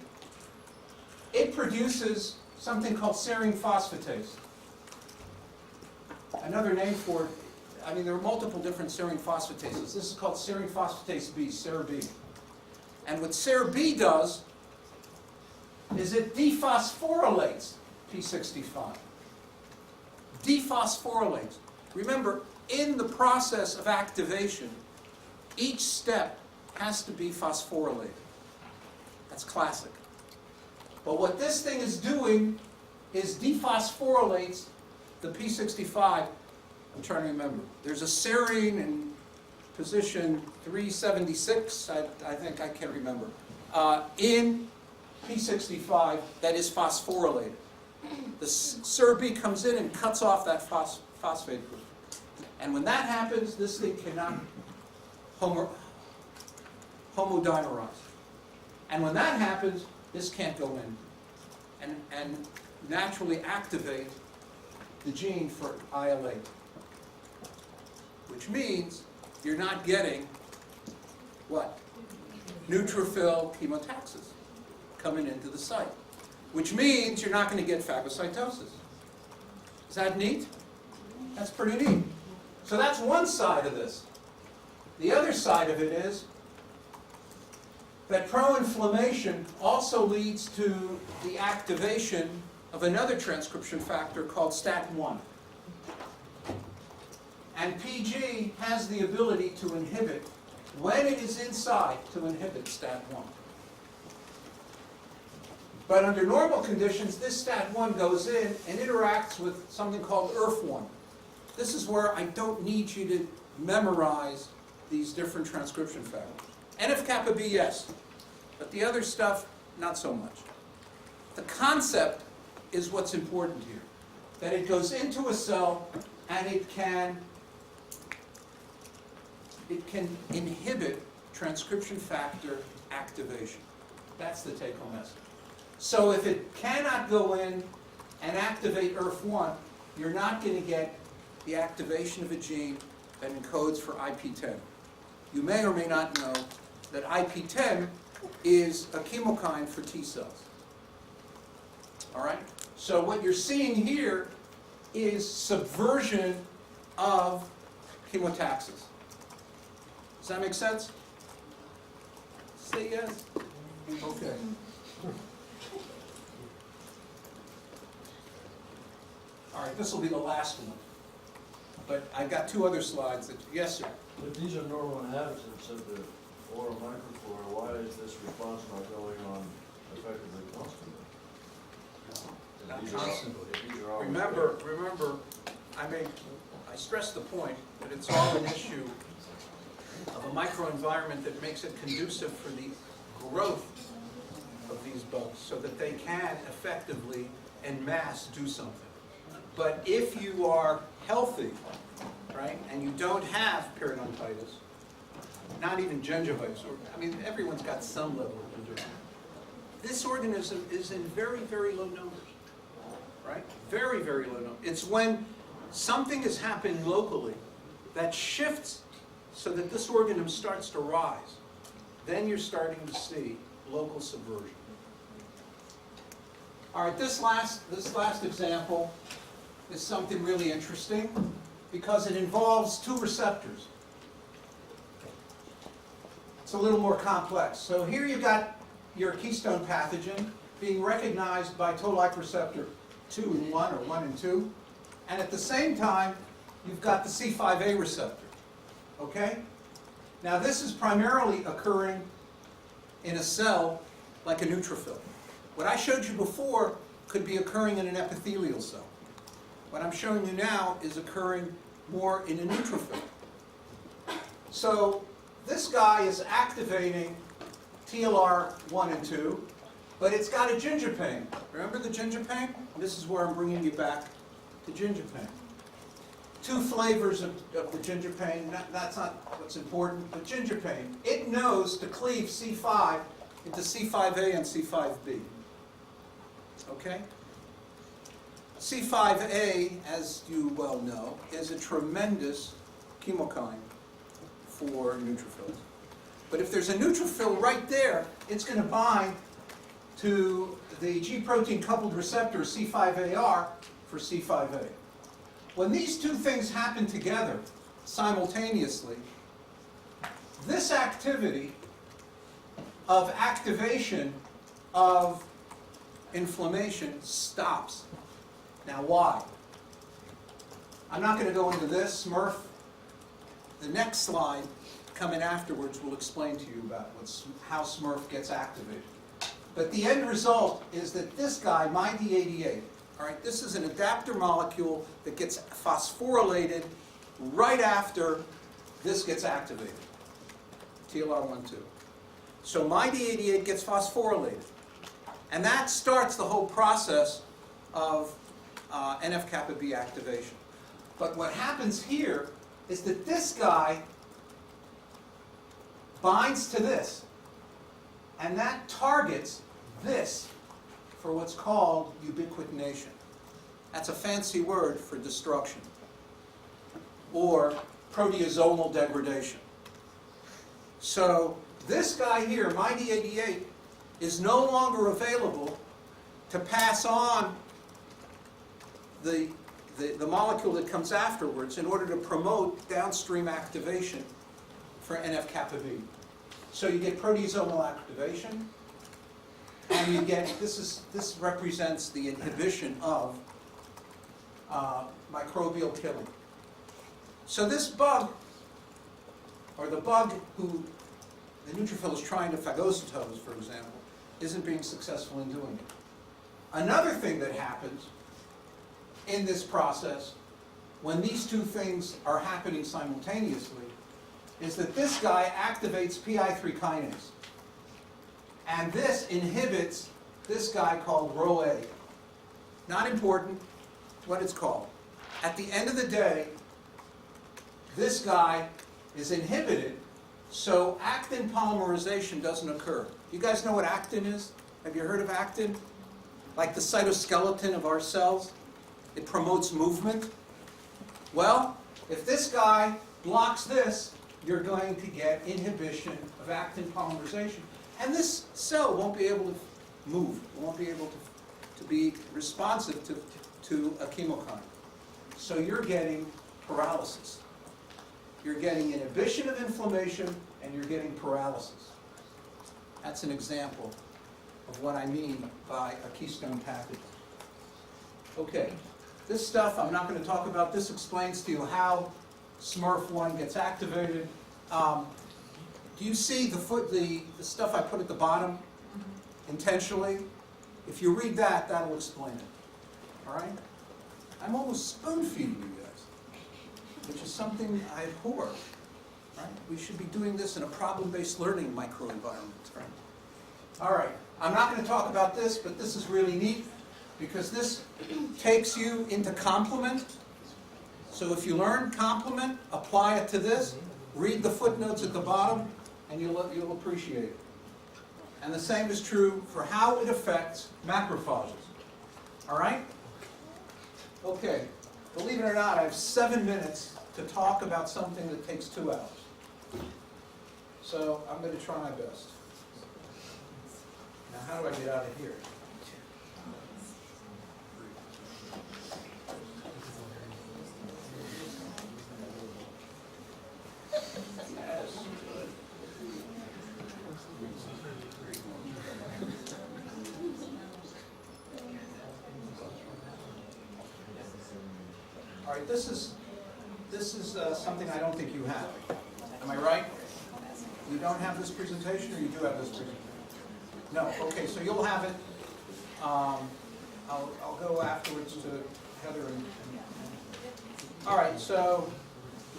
[SPEAKER 1] it produces something called serine phosphatase. Another name for it, I mean, there are multiple different serine phosphatases. This is called serine phosphatase B, SER-B. And what SER-B does is it dephosphorylates P65. Dephosphorylates. Remember, in the process of activation, each step has to be phosphorylated. That's classic. But what this thing is doing is dephosphorylates the P65. I'm trying to remember. There's a serine in position 376, I think, I can't remember, in P65 that is phosphorylated. The SER-B comes in and cuts off that phosphate group. And when that happens, this thing cannot homodimerize. And when that happens, this can't go in and naturally activate the gene for IL-8. Which means you're not getting what? Neutrophil chemotaxis coming into the site. Which means you're not going to get phagocytosis. Is that neat? That's pretty neat. So that's one side of this. The other side of it is that pro-inflammation also leads to the activation of another transcription factor called STAT1. And PG has the ability to inhibit, when it is inside, to inhibit STAT1. But under normal conditions, this STAT1 goes in and interacts with something called ERF1. This is where I don't need you to memorize these different transcription factors. NF-kappa B, yes. But the other stuff, not so much. The concept is what's important here. That it goes into a cell and it can inhibit transcription factor activation. That's the take-home message. So if it cannot go in and activate ERF1, you're not going to get the activation of a gene that encodes for IP10. You may or may not know that IP10 is a chemokine for T cells. All right? So what you're seeing here is subversion of chemotaxis. Does that make sense? Say yes. Okay. All right, this will be the last one. But I've got two other slides that, yes, sir?
[SPEAKER 2] If these are normal inhabitants of the flora microflora, why is this response not going on effectively constantly?
[SPEAKER 1] Not
[SPEAKER 2] These are all-
[SPEAKER 1] constantly.
[SPEAKER 2] these are all-
[SPEAKER 1] Remember, I stressed the point that it's all an issue of a microenvironment that makes it conducive for the growth of these bugs so that they can effectively en masse do something. But if you are healthy, right, and you don't have periodontitis, not even gingivitis, or, I mean, everyone's got some level of gingivitis. this organism is in very, very low numbers, right? Very, very low numbers. It's when something is happening locally that shifts so that this organism starts to rise. Then you're starting to see local subversion. All right, this last example is something really interesting because it involves two receptors. It's a little more complex. So here you've got your keystone pathogen being recognized by toll-like receptor 2 and 1, or 1 and 2. And at the same time, you've got the C5a receptor. Okay? Now this is primarily occurring in a cell like a neutrophil. What I showed you before could be occurring in an epithelial cell. What I'm showing you now is occurring more in a neutrophil. So this guy is activating TLR1 and 2, but it's got a gingipain. Remember the gingipain? This is where I'm bringing you back to gingipain. Two flavors of the gingipain. That's not what's important, but gingipain. It knows to cleave C5 into C5a and C5b. Okay? C5a, as you well know, is a tremendous chemokine for neutrophils. But if there's a neutrophil right there, it's going to bind to the G protein coupled receptor C5AR for C5a. When these two things happen together simultaneously, this activity of activation of inflammation stops. Now why? I'm not going to go into this, Smurf. The next slide coming afterwards will explain to you about how Smurf gets activated. But the end result is that this guy, MyD88, all right, this is an adapter molecule that gets phosphorylated right after this gets activated, TLR1-2. So MyD88 gets phosphorylated. And that starts the whole process of NF-kappa B activation. But what happens here is that this guy binds to this, and that targets this for what's called ubiquitination. That's a fancy word for destruction, or proteasomal degradation. So this guy here, MyD88, is no longer available to pass on the molecule that comes afterwards in order to promote downstream activation for NF-kappa B. So you get proteasomal activation, and you get, this represents the inhibition of microbial killing. So this bug, or the bug who the neutrophil is trying to phagocytose, for example, isn't being successful in doing it. Another thing that happens in this process, when these two things are happening simultaneously, is that this guy activates PI3 kinase. And this inhibits this guy called RhoA. Not important what it's called. At the end of the day, this guy is inhibited, so actin polymerization doesn't occur. You guys know what actin is? Have you heard of actin? Like the cytoskeleton of our cells? It promotes movement. Well, if this guy blocks this, you're going to get inhibition of actin polymerization. And this cell won't be able to move. It won't be able to be responsive to a chemokine. So you're getting paralysis. You're getting inhibition of inflammation, and you're getting paralysis. That's an example of what I mean by a keystone pathogen. Okay, this stuff I'm not going to talk about. This explains to you how SMRF1 gets activated. Do you see the stuff I put at the bottom intentionally? If you read that, that'll explain it. All right? I'm almost spoon-feeding you guys, which is something I abhor. Right? We should be doing this in a problem-based learning microenvironment. Right? All right. I'm not going to talk about this, but this is really neat because this takes you into complement. So if you learn complement, apply it to this, read the footnotes at the bottom, and you'll appreciate it. And the same is true for how it affects macrophages. All right? Okay, believe it or not, I have 7 minutes to talk about something that takes 2 hours. So I'm going to try my best. Now, how do I get out of here? Yes. All right, this is something I don't think you have. Am I right? You don't have this presentation, or you do have this presentation? No. Okay, so you'll have it. I'll go afterwards to Heather and all right. So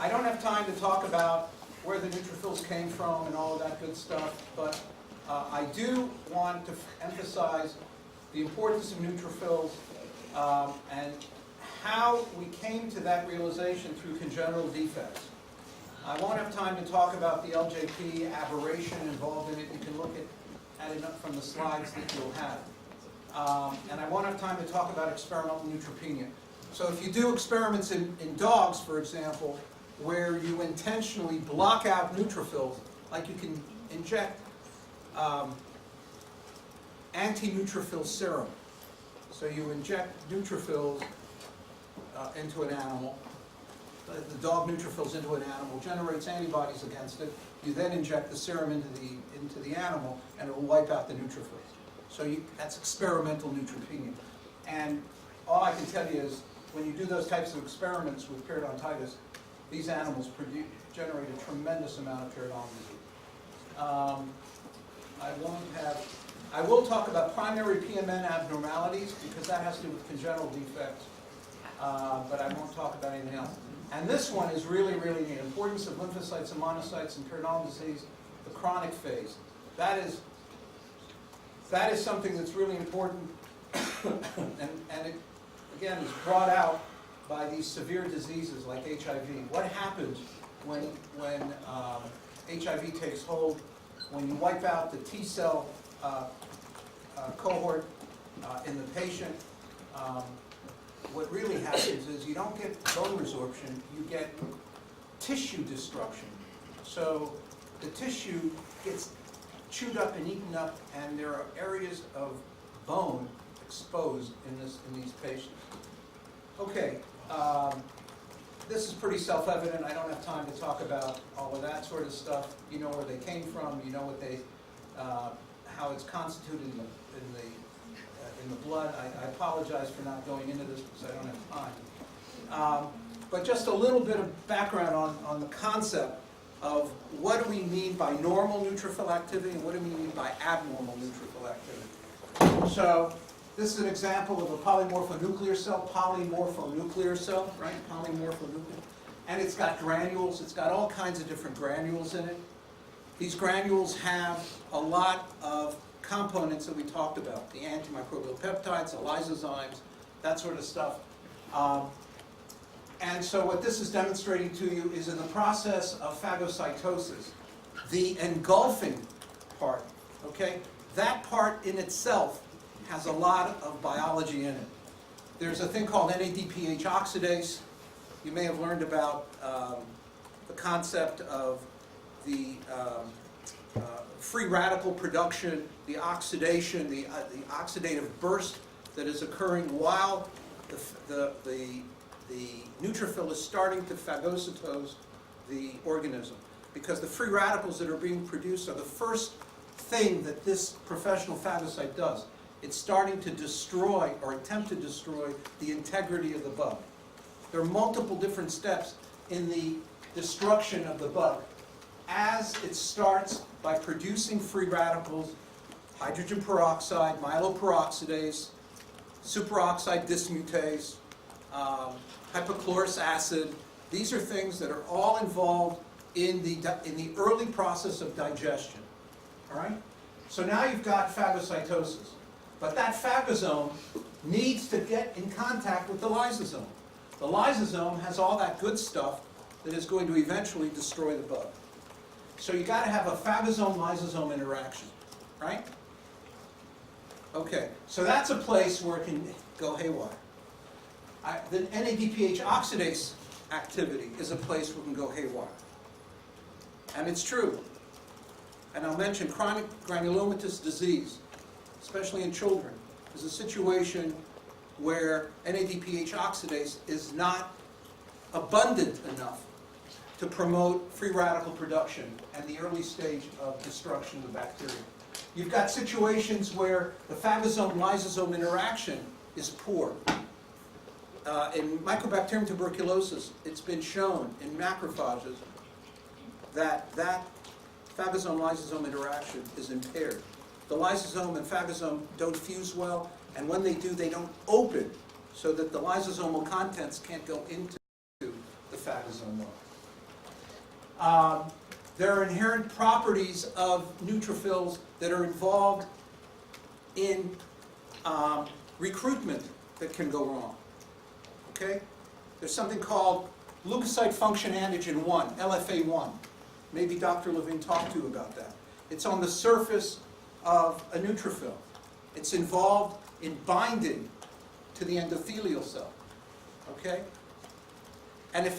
[SPEAKER 1] I don't have time to talk about where the neutrophils came from and all of that good stuff, but I do want to emphasize the importance of neutrophils and how we came to that realization through congenital defects. I won't have time to talk about the LJP aberration involved in it. You can look at it from the slides that you'll have. And I won't have time to talk about experimental neutropenia. So if you do experiments in dogs, for example, where you intentionally block out neutrophils, like you can inject anti-neutrophil serum. So you inject neutrophils into an animal. The dog neutrophils into an animal, generates antibodies against it. You then inject the serum into the animal, and it will wipe out the neutrophils. So that's experimental neutropenia. And all I can tell you is, when you do those types of experiments with periodontitis, these animals generate a tremendous amount of periodontal disease. I will talk about primary PMN abnormalities, because that has to do with congenital defects, but I won't talk about anything else. And this one is really, really neat. Importance of lymphocytes and monocytes in periodontal disease, the chronic phase. That is something that's really important, and it, again, is brought out by these severe diseases like HIV. What happens when HIV takes hold? When you wipe out the T cell cohort in the patient, what really happens is you don't get bone resorption, you get tissue destruction. So the tissue gets chewed up and eaten up, and there are areas of bone exposed in these patients. Okay, this is pretty self-evident. I don't have time to talk about all of that sort of stuff. You know where they came from. You know what how it's constituted in the blood. I apologize for not going into this because I don't have time. But just a little bit of background on the concept of what do we mean by normal neutrophil activity and what do we mean by abnormal neutrophil activity. So this is an example of a polymorphonuclear cell, right? Polymorphonuclear. And it's got granules. It's got all kinds of different granules in it. These granules have a lot of components that we talked about, the antimicrobial peptides, the lysozymes, that sort of stuff. And so what this is demonstrating to you is in the process of phagocytosis, the engulfing part, okay? That part in itself has a lot of biology in it. There's a thing called NADPH oxidase. You may have learned about the concept of the free radical production, the oxidation, the oxidative burst that is occurring while the neutrophil is starting to phagocytose the organism. Because the free radicals that are being produced are the first thing that this professional phagocyte does. It's starting to destroy or attempt to destroy the integrity of the bug. There are multiple different steps in the destruction of the bug. As it starts by producing free radicals, hydrogen peroxide, myeloperoxidase, superoxide dismutase, hypochlorous acid. These are things that are all involved in the early process of digestion. All right? So now you've got phagocytosis. But that phagosome needs to get in contact with the lysosome. The lysosome has all that good stuff that is going to eventually destroy the bug. So you got to have a phagosome-lysosome interaction. right? Okay, so that's a place where it can go haywire. The NADPH oxidase activity is a place where it can go haywire. And it's true. And I'll mention chronic granulomatous disease, especially in children, is a situation where NADPH oxidase is not abundant enough to promote free radical production and the early stage of destruction of the bacteria. You've got situations where the phagosome-lysosome interaction is poor. In Mycobacterium tuberculosis, it's been shown in macrophages that phagosome-lysosome interaction is impaired. The lysosome and phagosome don't fuse well, and when they do, they don't open so that the lysosomal contents can't go into the phagosome wall. There are inherent properties of neutrophils that are involved in recruitment that can go wrong. Okay? There's something called leukocyte function antigen 1, LFA1. Maybe Dr. Levine talked to you about that. It's on the surface of a neutrophil. It's involved in binding to the endothelial cell. Okay? And if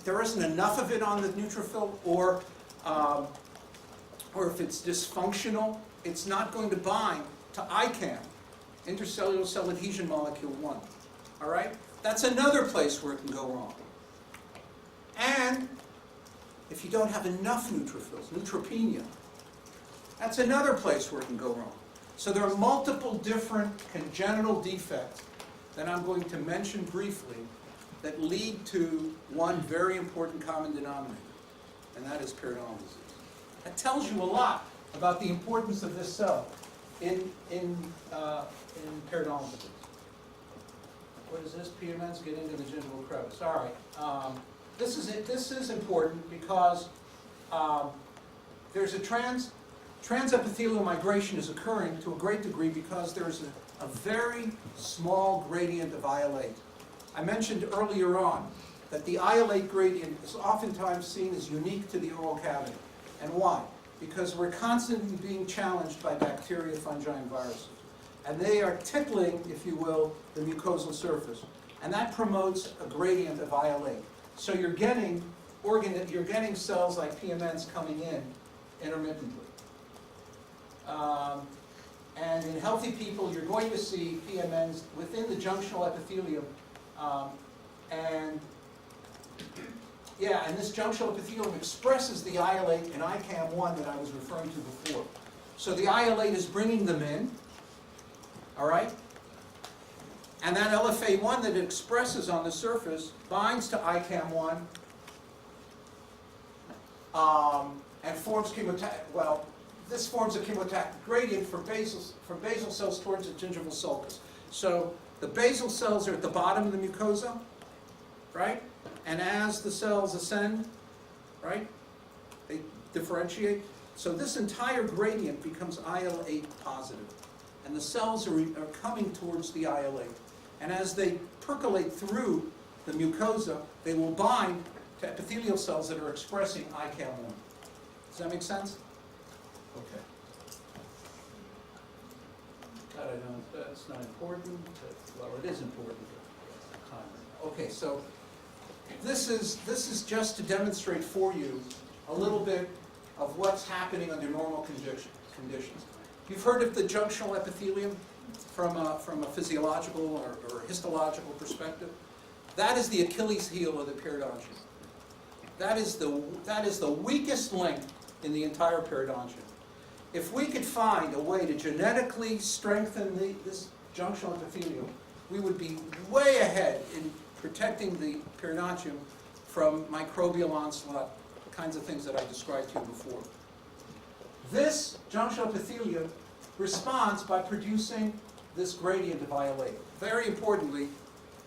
[SPEAKER 1] there isn't enough of it on the neutrophil, or if it's dysfunctional, it's not going to bind to ICAM, intercellular cell adhesion molecule 1. All right? That's another place where it can go wrong. And if you don't have enough neutrophils, neutropenia, that's another place where it can go wrong. So there are multiple different congenital defects that I'm going to mention briefly that lead to one very important common denominator, and that is periodontal disease. That tells you a lot about the importance of this cell in periodontal disease. What is this? PMNs get into the gingival crevice. All right. This is important because there's a transepithelial migration is occurring to a great degree because there's a very small gradient of IL-8. I mentioned earlier on that the IL-8 gradient is oftentimes seen as unique to the oral cavity. And why? Because we're constantly being challenged by bacteria, fungi, and viruses. And they are tickling, if you will, the mucosal surface. And that promotes a gradient of IL-8. So you're getting cells like PMNs coming in intermittently. And in healthy people, you're going to see PMNs within the junctional epithelium. And this junctional epithelium expresses the IL-8 and ICAM1 that I was referring to before. So the IL-8 is bringing them in, all right? And that LFA1 that it expresses on the surface binds to ICAM1 and forms this forms a chemotactic gradient for basal cells towards the gingival sulcus. So the basal cells are at the bottom of the mucosa, right? And as the cells ascend, right, they differentiate. So this entire gradient becomes IL-8 positive. And the cells are coming towards the IL-8. And as they percolate through the mucosa, they will bind to epithelial cells that are expressing ICAM1. Does that make sense? Okay. God, I know that's not important, but, well, it is important. Okay, so this is just to demonstrate for you a little bit of what's happening under normal conditions. You've heard of the junctional epithelium from a physiological or histological perspective. That is the Achilles heel of the periodontium. That is the weakest link in the entire periodontium. If we could find a way to genetically strengthen this junctional epithelium, we would be way ahead in protecting the periodontium from microbial onslaught, the kinds of things that I described to you before. This junctional epithelium responds by producing this gradient of IL-8. Very importantly,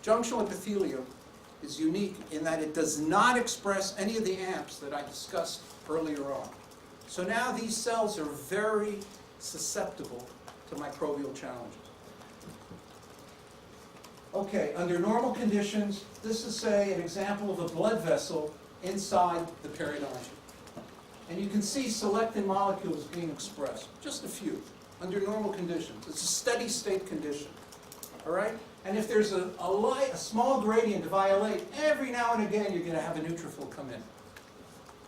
[SPEAKER 1] junctional epithelium is unique in that it does not express any of the AMPs that I discussed earlier on. So now these cells are very susceptible to microbial challenges. Okay, under normal conditions, this is, say, an example of a blood vessel inside the periodontium. And you can see selectin molecules being expressed, just a few, under normal conditions. It's a steady state condition, all right? And if there's a small gradient of IL-8, every now and again you're going to have a neutrophil come in,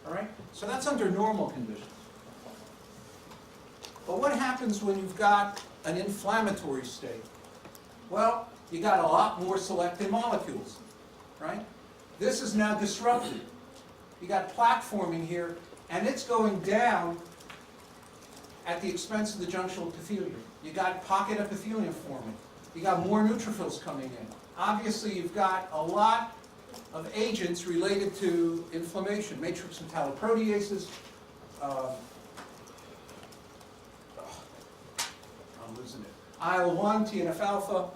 [SPEAKER 1] all right? So that's under normal conditions. But what happens when you've got an inflammatory state? Well, you got a lot more selectin molecules, right? This is now disrupted. You got plaque forming here, and it's going down at the expense of the junctional epithelium. You got pocket epithelium forming. You got more neutrophils coming in. Obviously, you've got a lot of agents related to inflammation, matrix metalloproteases, I'm losing it, IL-1, TNF-alpha,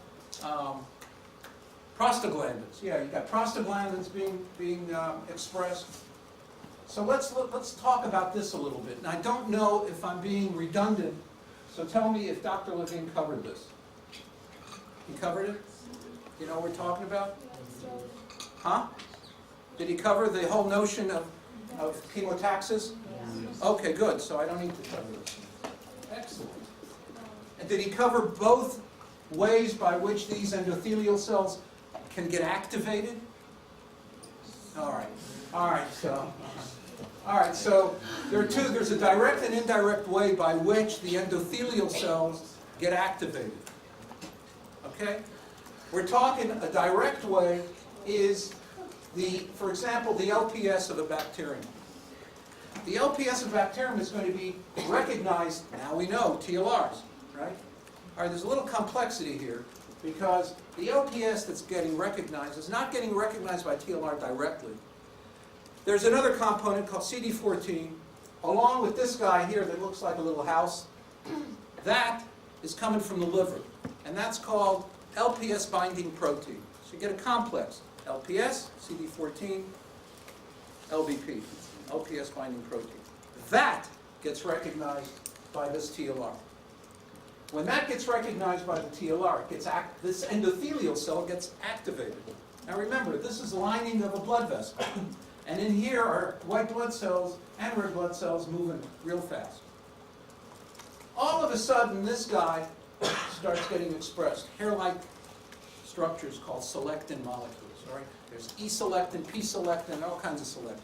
[SPEAKER 1] prostaglandins. Yeah, you got prostaglandins being expressed. So let's talk about this a little bit. And I don't know if I'm being redundant, so tell me if Dr. Levine covered this. He covered it? You know what we're talking about? Huh? Did he cover the whole notion of chemotaxis? Okay, good. So I don't need to cover this. Excellent. And did he cover both ways by which these endothelial cells can get activated? All right. All right. So there are two. There's a direct and indirect way by which the endothelial cells get activated. Okay? We're talking a direct way is for example, the LPS of a bacterium. The LPS of a bacterium is going to be recognized, now we know, TLRs, right? All right, there's a little complexity here because the LPS that's getting recognized is not getting recognized by TLR directly. There's another component called CD14, along with this guy here that looks like a little house. That is coming from the liver, and that's called LPS binding protein. So you get a complex, LPS, CD14, LBP, LPS binding protein. That gets recognized by this TLR. When that gets recognized by the TLR, this endothelial cell gets activated. Now remember, this is lining of a blood vessel. And in here are white blood cells and red blood cells moving real fast. All of a sudden, this guy starts getting expressed. Hair-like structures called selectin molecules. All right? There's E-selectin, P-selectin, all kinds of selectins.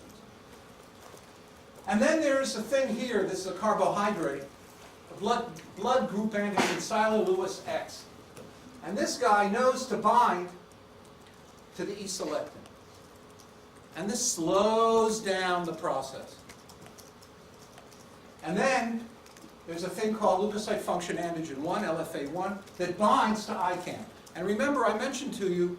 [SPEAKER 1] And then there's a thing here, this is a carbohydrate, a blood group antigen, Sialyl-Lewis X. And this guy knows to bind to the E-selectin. And this slows down the process. And then there's a thing called leukocyte function antigen 1, LFA1, that binds to ICAM. And remember, I mentioned to you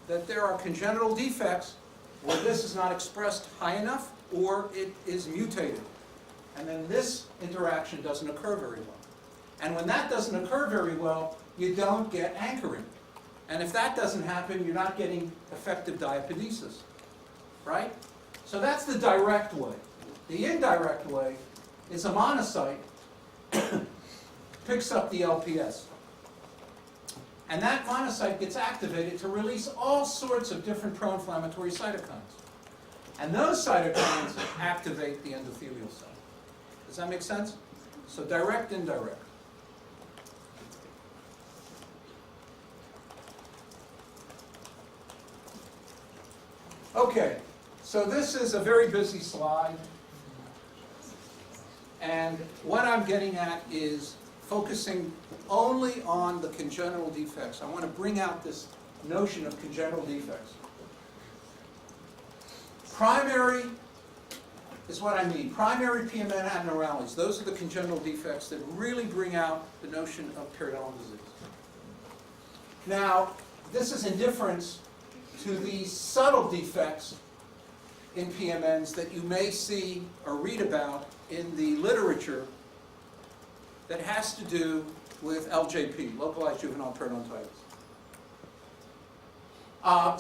[SPEAKER 1] that there are congenital defects where this is not expressed high enough or it is mutated. And then this interaction doesn't occur very well. And when that doesn't occur very well, you don't get anchoring. And if that doesn't happen, you're not getting effective diapedesis. Right? So that's the direct way. The indirect way is a monocyte picks up the LPS. And that monocyte gets activated to release all sorts of different pro-inflammatory cytokines. And those cytokines activate the endothelial cell. Does that make sense? So direct, indirect. Okay. So this is a very busy slide, and what I'm getting at is focusing only on the congenital defects. I want to bring out this notion of congenital defects. Primary is what I mean. Primary PMN abnormalities. Those are the congenital defects that really bring out the notion of periodontal disease. Now, this is in difference to the subtle defects in PMNs that you may see or read about in the literature that has to do with LJP, localized juvenile periodontitis.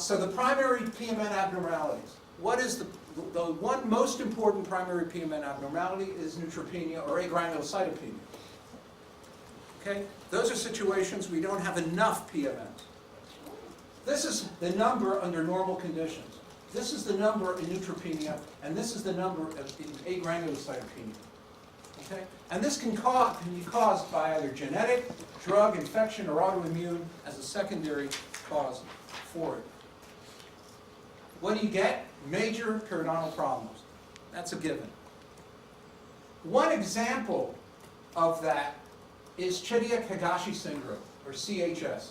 [SPEAKER 1] So the primary PMN abnormalities. What is the one most important primary PMN abnormality is neutropenia or agranulocytopenia. Okay? Those are situations we don't have enough PMNs. This is the number under normal conditions. This is the number in neutropenia, and this is the number in agranulocytopenia. Okay? And this can be caused by either genetic, drug, infection, or autoimmune as a secondary cause for it. What do you get? Major periodontal problems. That's a given. One example of that is Chidia-Higashi syndrome, or CHS.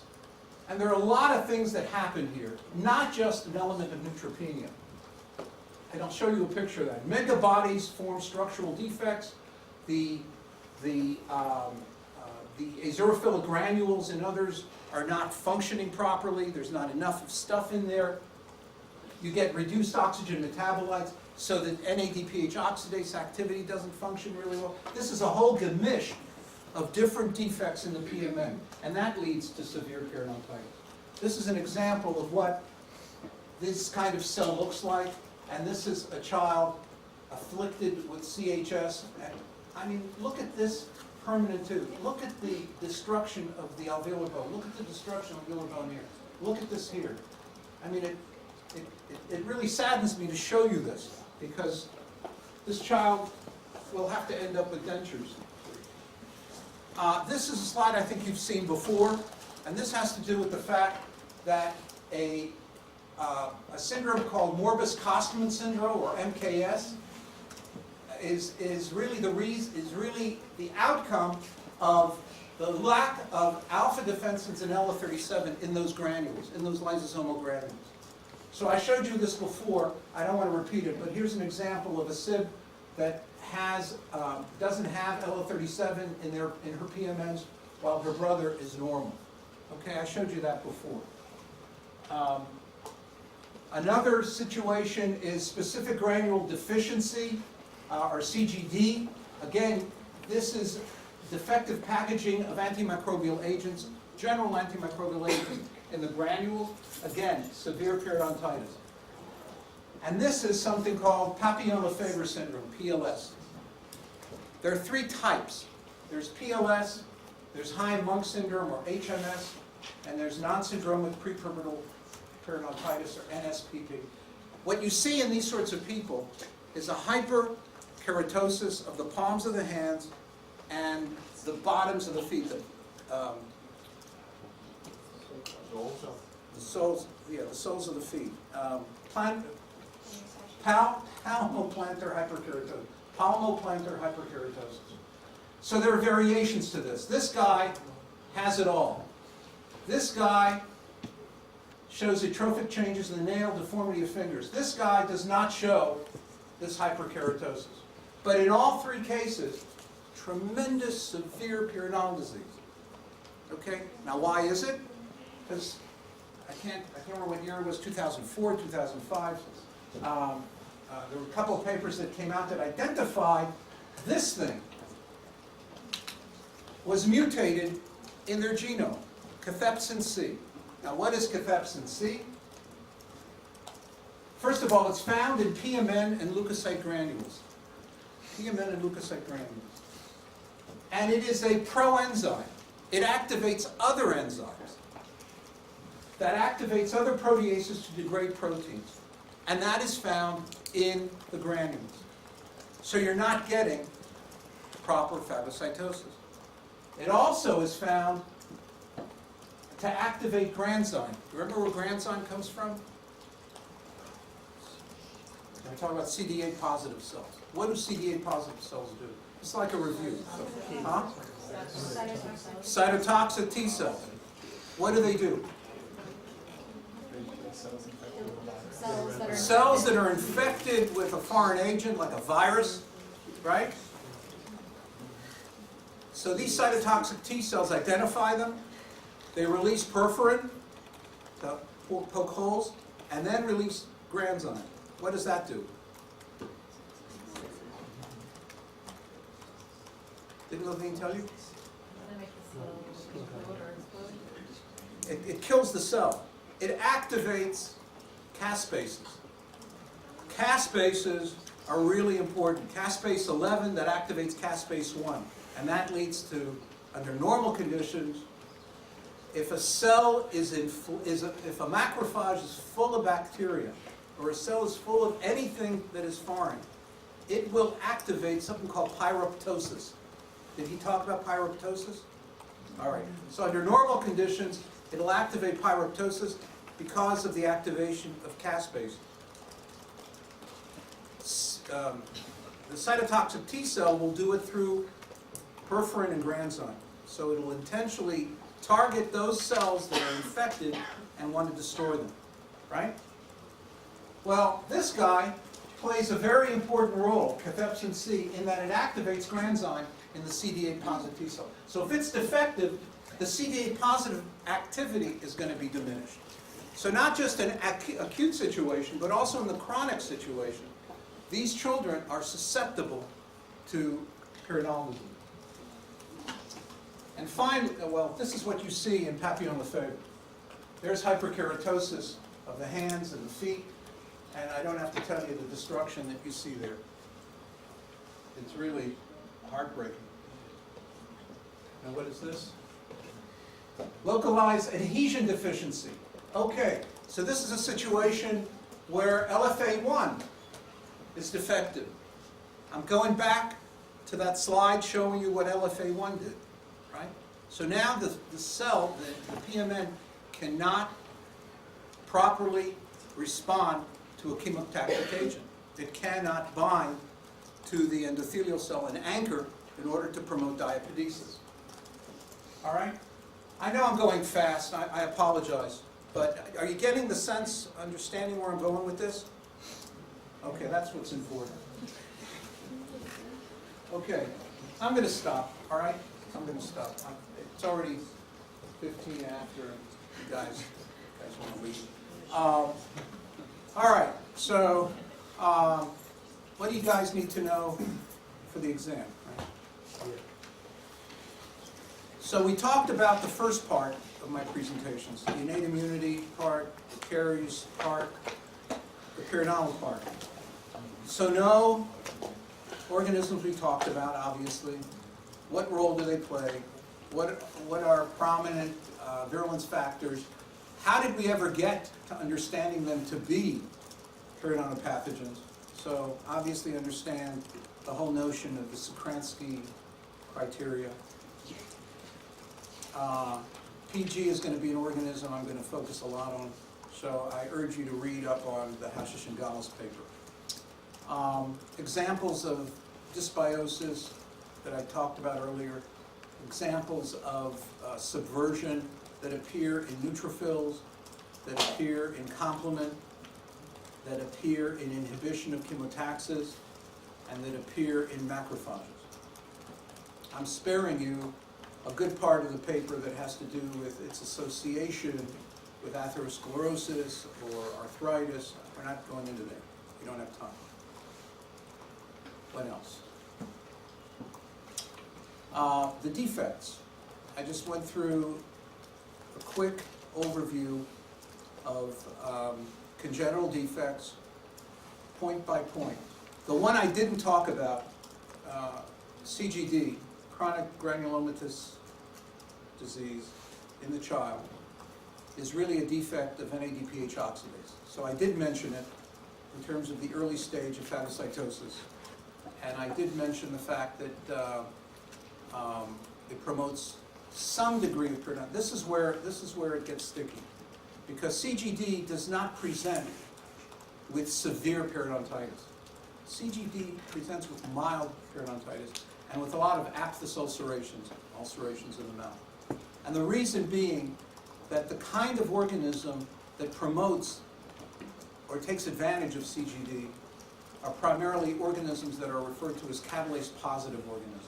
[SPEAKER 1] And there are a lot of things that happen here, not just an element of neutropenia. And I'll show you a picture of that. Megabodies form structural defects. The eosinophilic granules in others are not functioning properly. There's not enough stuff in there. You get reduced oxygen metabolites, so that NADPH oxidase activity doesn't function really well. This is a whole gemisch of different defects in the PMN, and that leads to severe periodontitis. This is an example of what this kind of cell looks like, and this is a child afflicted with CHS. And, I mean, look at this permanent tooth. Look at the destruction of the alveolar bone. Look at the destruction of the alveolar bone here. Look at this here. I mean, it really saddens me to show you this, because this child will have to end up with dentures. This is a slide I think you've seen before, and this has to do with the fact that a syndrome called morbus Costman syndrome, or MKS, is really the outcome of the lack of alpha defensins and Ella37 in those granules, in those lysosomal granules. So I showed you this before. I don't want to repeat it, but here's an example of a SIB that doesn't have Ella37 in her PMNs, while her brother is normal. Okay, I showed you that before. Another situation is specific granule deficiency, or CGD. Again, this is defective packaging of antimicrobial agents, general antimicrobial agents in the granules. Again, severe periodontitis. And this is something called Papillon-Lefebvre syndrome, PLS. There are three types. There's PLS, there's Haim-Monk syndrome, or HMS, and there's non-syndromic prepubertal periodontitis, or NSPP. What you see in these sorts of people is a hyperkeratosis of the palms of the hands and the bottoms of the feet. The soles of the feet. Palmoplantar hyperkeratosis. So there are variations to this. This guy has it all. This guy shows atrophic changes in the nail, deformity of fingers. This guy does not show this hyperkeratosis. But in all three cases, tremendous severe periodontal disease. Okay? Now why is it? Because I can't remember what year it was, 2004, 2005. There were a couple of papers that came out that identified this thing was mutated in their genome, cathepsin C. Now what is cathepsin C? First of all, it's found in PMN and leukocyte granules. PMN and leukocyte granules. And it is a proenzyme. It activates other enzymes. That activates other proteases to degrade proteins. And that is found in the granules. So you're not getting proper phagocytosis. It also is found to activate granzyme. Remember where granzyme comes from? I'm talking about CD8 positive cells. What do CD8 positive cells do? It's like a review. Huh? Cytotoxic T cells. What do they do? Cells that are infected with a foreign agent, like a virus, right? So these cytotoxic T cells identify them. They release perforin to poke holes, and then release granzyme. What does that do? Didn't Levine tell you? It kills the cell. It activates caspases. Caspases are really important. Caspase 11 that activates caspase 1. And that leads to, under normal conditions, if a cell is if a macrophage is full of bacteria, or a cell is full of anything that is foreign, it will activate something called pyroptosis. Did he talk about pyroptosis? All right. So under normal conditions, it'll activate pyroptosis because of the activation of caspase. The cytotoxic T cell will do it through perforin and granzyme. So it'll intentionally target those cells that are infected and want to destroy them, right? Well, this guy plays a very important role, cathepsin C, in that it activates granzyme in the CD8 positive T cell. So if it's defective, the CD8 positive activity is going to be diminished. So not just an acute situation, but also in the chronic situation, these children are susceptible to periodontal disease. And finally, well, this is what you see in papillon-Lefebvre. There's hyperkeratosis of the hands and the feet, and I don't have to tell you the destruction that you see there. It's really heartbreaking. Now what is this? Localized adhesion deficiency. Okay, so this is a situation where LFA1 is defective. I'm going back to that slide showing you what LFA1 did, right? So now the cell, the PMN, cannot properly respond to a chemotactic agent. It cannot bind to the endothelial cell and anchor in order to promote diapedesis. All right? I know I'm going fast, I apologize, but are you getting the sense, understanding where I'm going with this? Okay, that's what's important. Okay, I'm going to stop, all right? I'm going to stop. It's already 15 after, and you guys want to leave. All right, so what do you guys need to know for the exam? Right? So we talked about the first part of my presentations, the innate immunity part, the caries part, the periodontal part. So no organisms we talked about, obviously. What role do they play? What are prominent virulence factors? How did we ever get to understanding them to be periodontal pathogens? So obviously understand the whole notion of the Sokransky criteria. PG is going to be an organism I'm going to focus a lot on, so I urge you to read up on the Hashish and Gallus paper. Examples of dysbiosis that I talked about earlier, examples of subversion that appear in neutrophils, that appear in complement, that appear in inhibition of chemotaxis, and that appear in macrophages. I'm sparing you a good part of the paper that has to do with its association with atherosclerosis or arthritis. We're not going into that. We don't have time. What else? The defects. I just went through a quick overview of congenital defects, point by point. The one I didn't talk about, CGD, chronic granulomatous disease in the child, is really a defect of NADPH oxidase. So I did mention it in terms of the early stage of phagocytosis. And I did mention the fact that it promotes some degree of periodontitis. This is where it gets sticky, because CGD does not present with severe periodontitis. CGD presents with mild periodontitis and with a lot of aphthous ulcerations in the mouth. And the reason being that the kind of organism that promotes or takes advantage of CGD are primarily organisms that are referred to as catalase-positive organisms.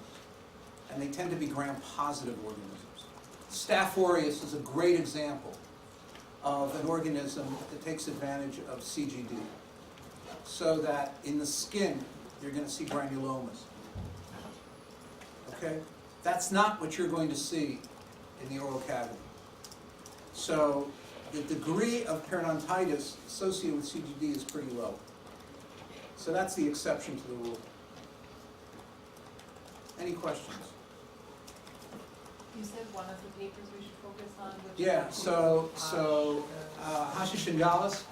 [SPEAKER 1] And they tend to be gram-positive organisms. Staph aureus is a great example of an organism that takes advantage of CGD. So that in the skin, you're going to see granulomas. Okay? That's not what you're going to see in the oral cavity. So the degree of periodontitis associated with CGD is pretty low. So that's the exception to the rule. Any questions?
[SPEAKER 3] You said one of the papers we should focus on, which
[SPEAKER 1] Yeah, so Hashish and Gallus,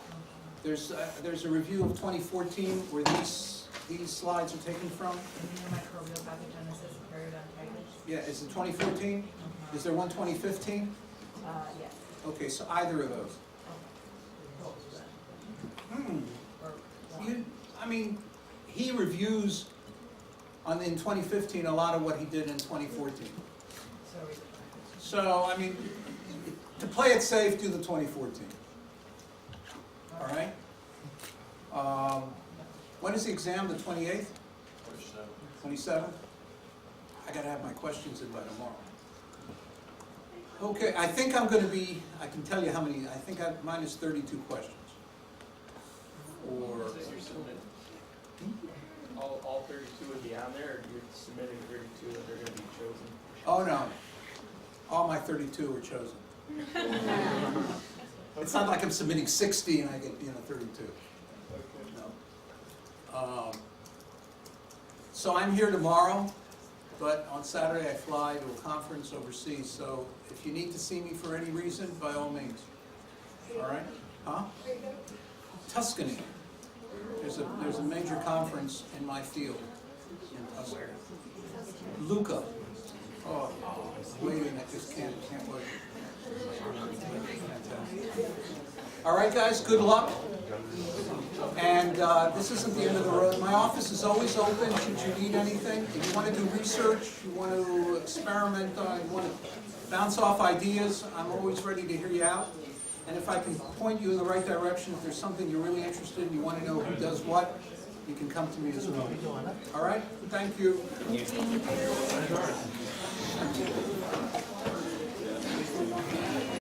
[SPEAKER 1] There's a review of 2014 where these slides are taken from.
[SPEAKER 3] Immunomicrobial pathogenesis of periodontitis.
[SPEAKER 1] Yeah, is it 2014? Is there one 2015?
[SPEAKER 3] Yes.
[SPEAKER 1] Okay, so either of those. I mean, he reviews in 2015 a lot of what he did in 2014. So, I mean, to play it safe, do the 2014. All right? When is the exam, the 28th? 27th? I gotta have my questions in by tomorrow. Okay, I think I'm gonna be, I can tell you how many, I think mine is 32 questions. Or,
[SPEAKER 5] All 32 would be on there, or you're submitting 32 that are going to be chosen?
[SPEAKER 1] oh no, all my 32 were chosen. It's not like I'm submitting 60 and I get, 32. No. So I'm here tomorrow, but on Saturday I fly to a conference overseas, so if you need to see me for any reason, by all means. All right? Huh? Tuscany. There's a major conference in my field in Tuscany. Lucca. Oh, waiting, I just can't wait. Fantastic. All right, guys, good luck. And this isn't the end of the road. My office is always open should you need anything. If you want to do research, you want to experiment, you want to bounce off ideas, I'm always ready to hear you out. And if I can point you in the right direction, if there's something you're really interested in, you want to know who does what, you can come to me as well. All right? Thank you.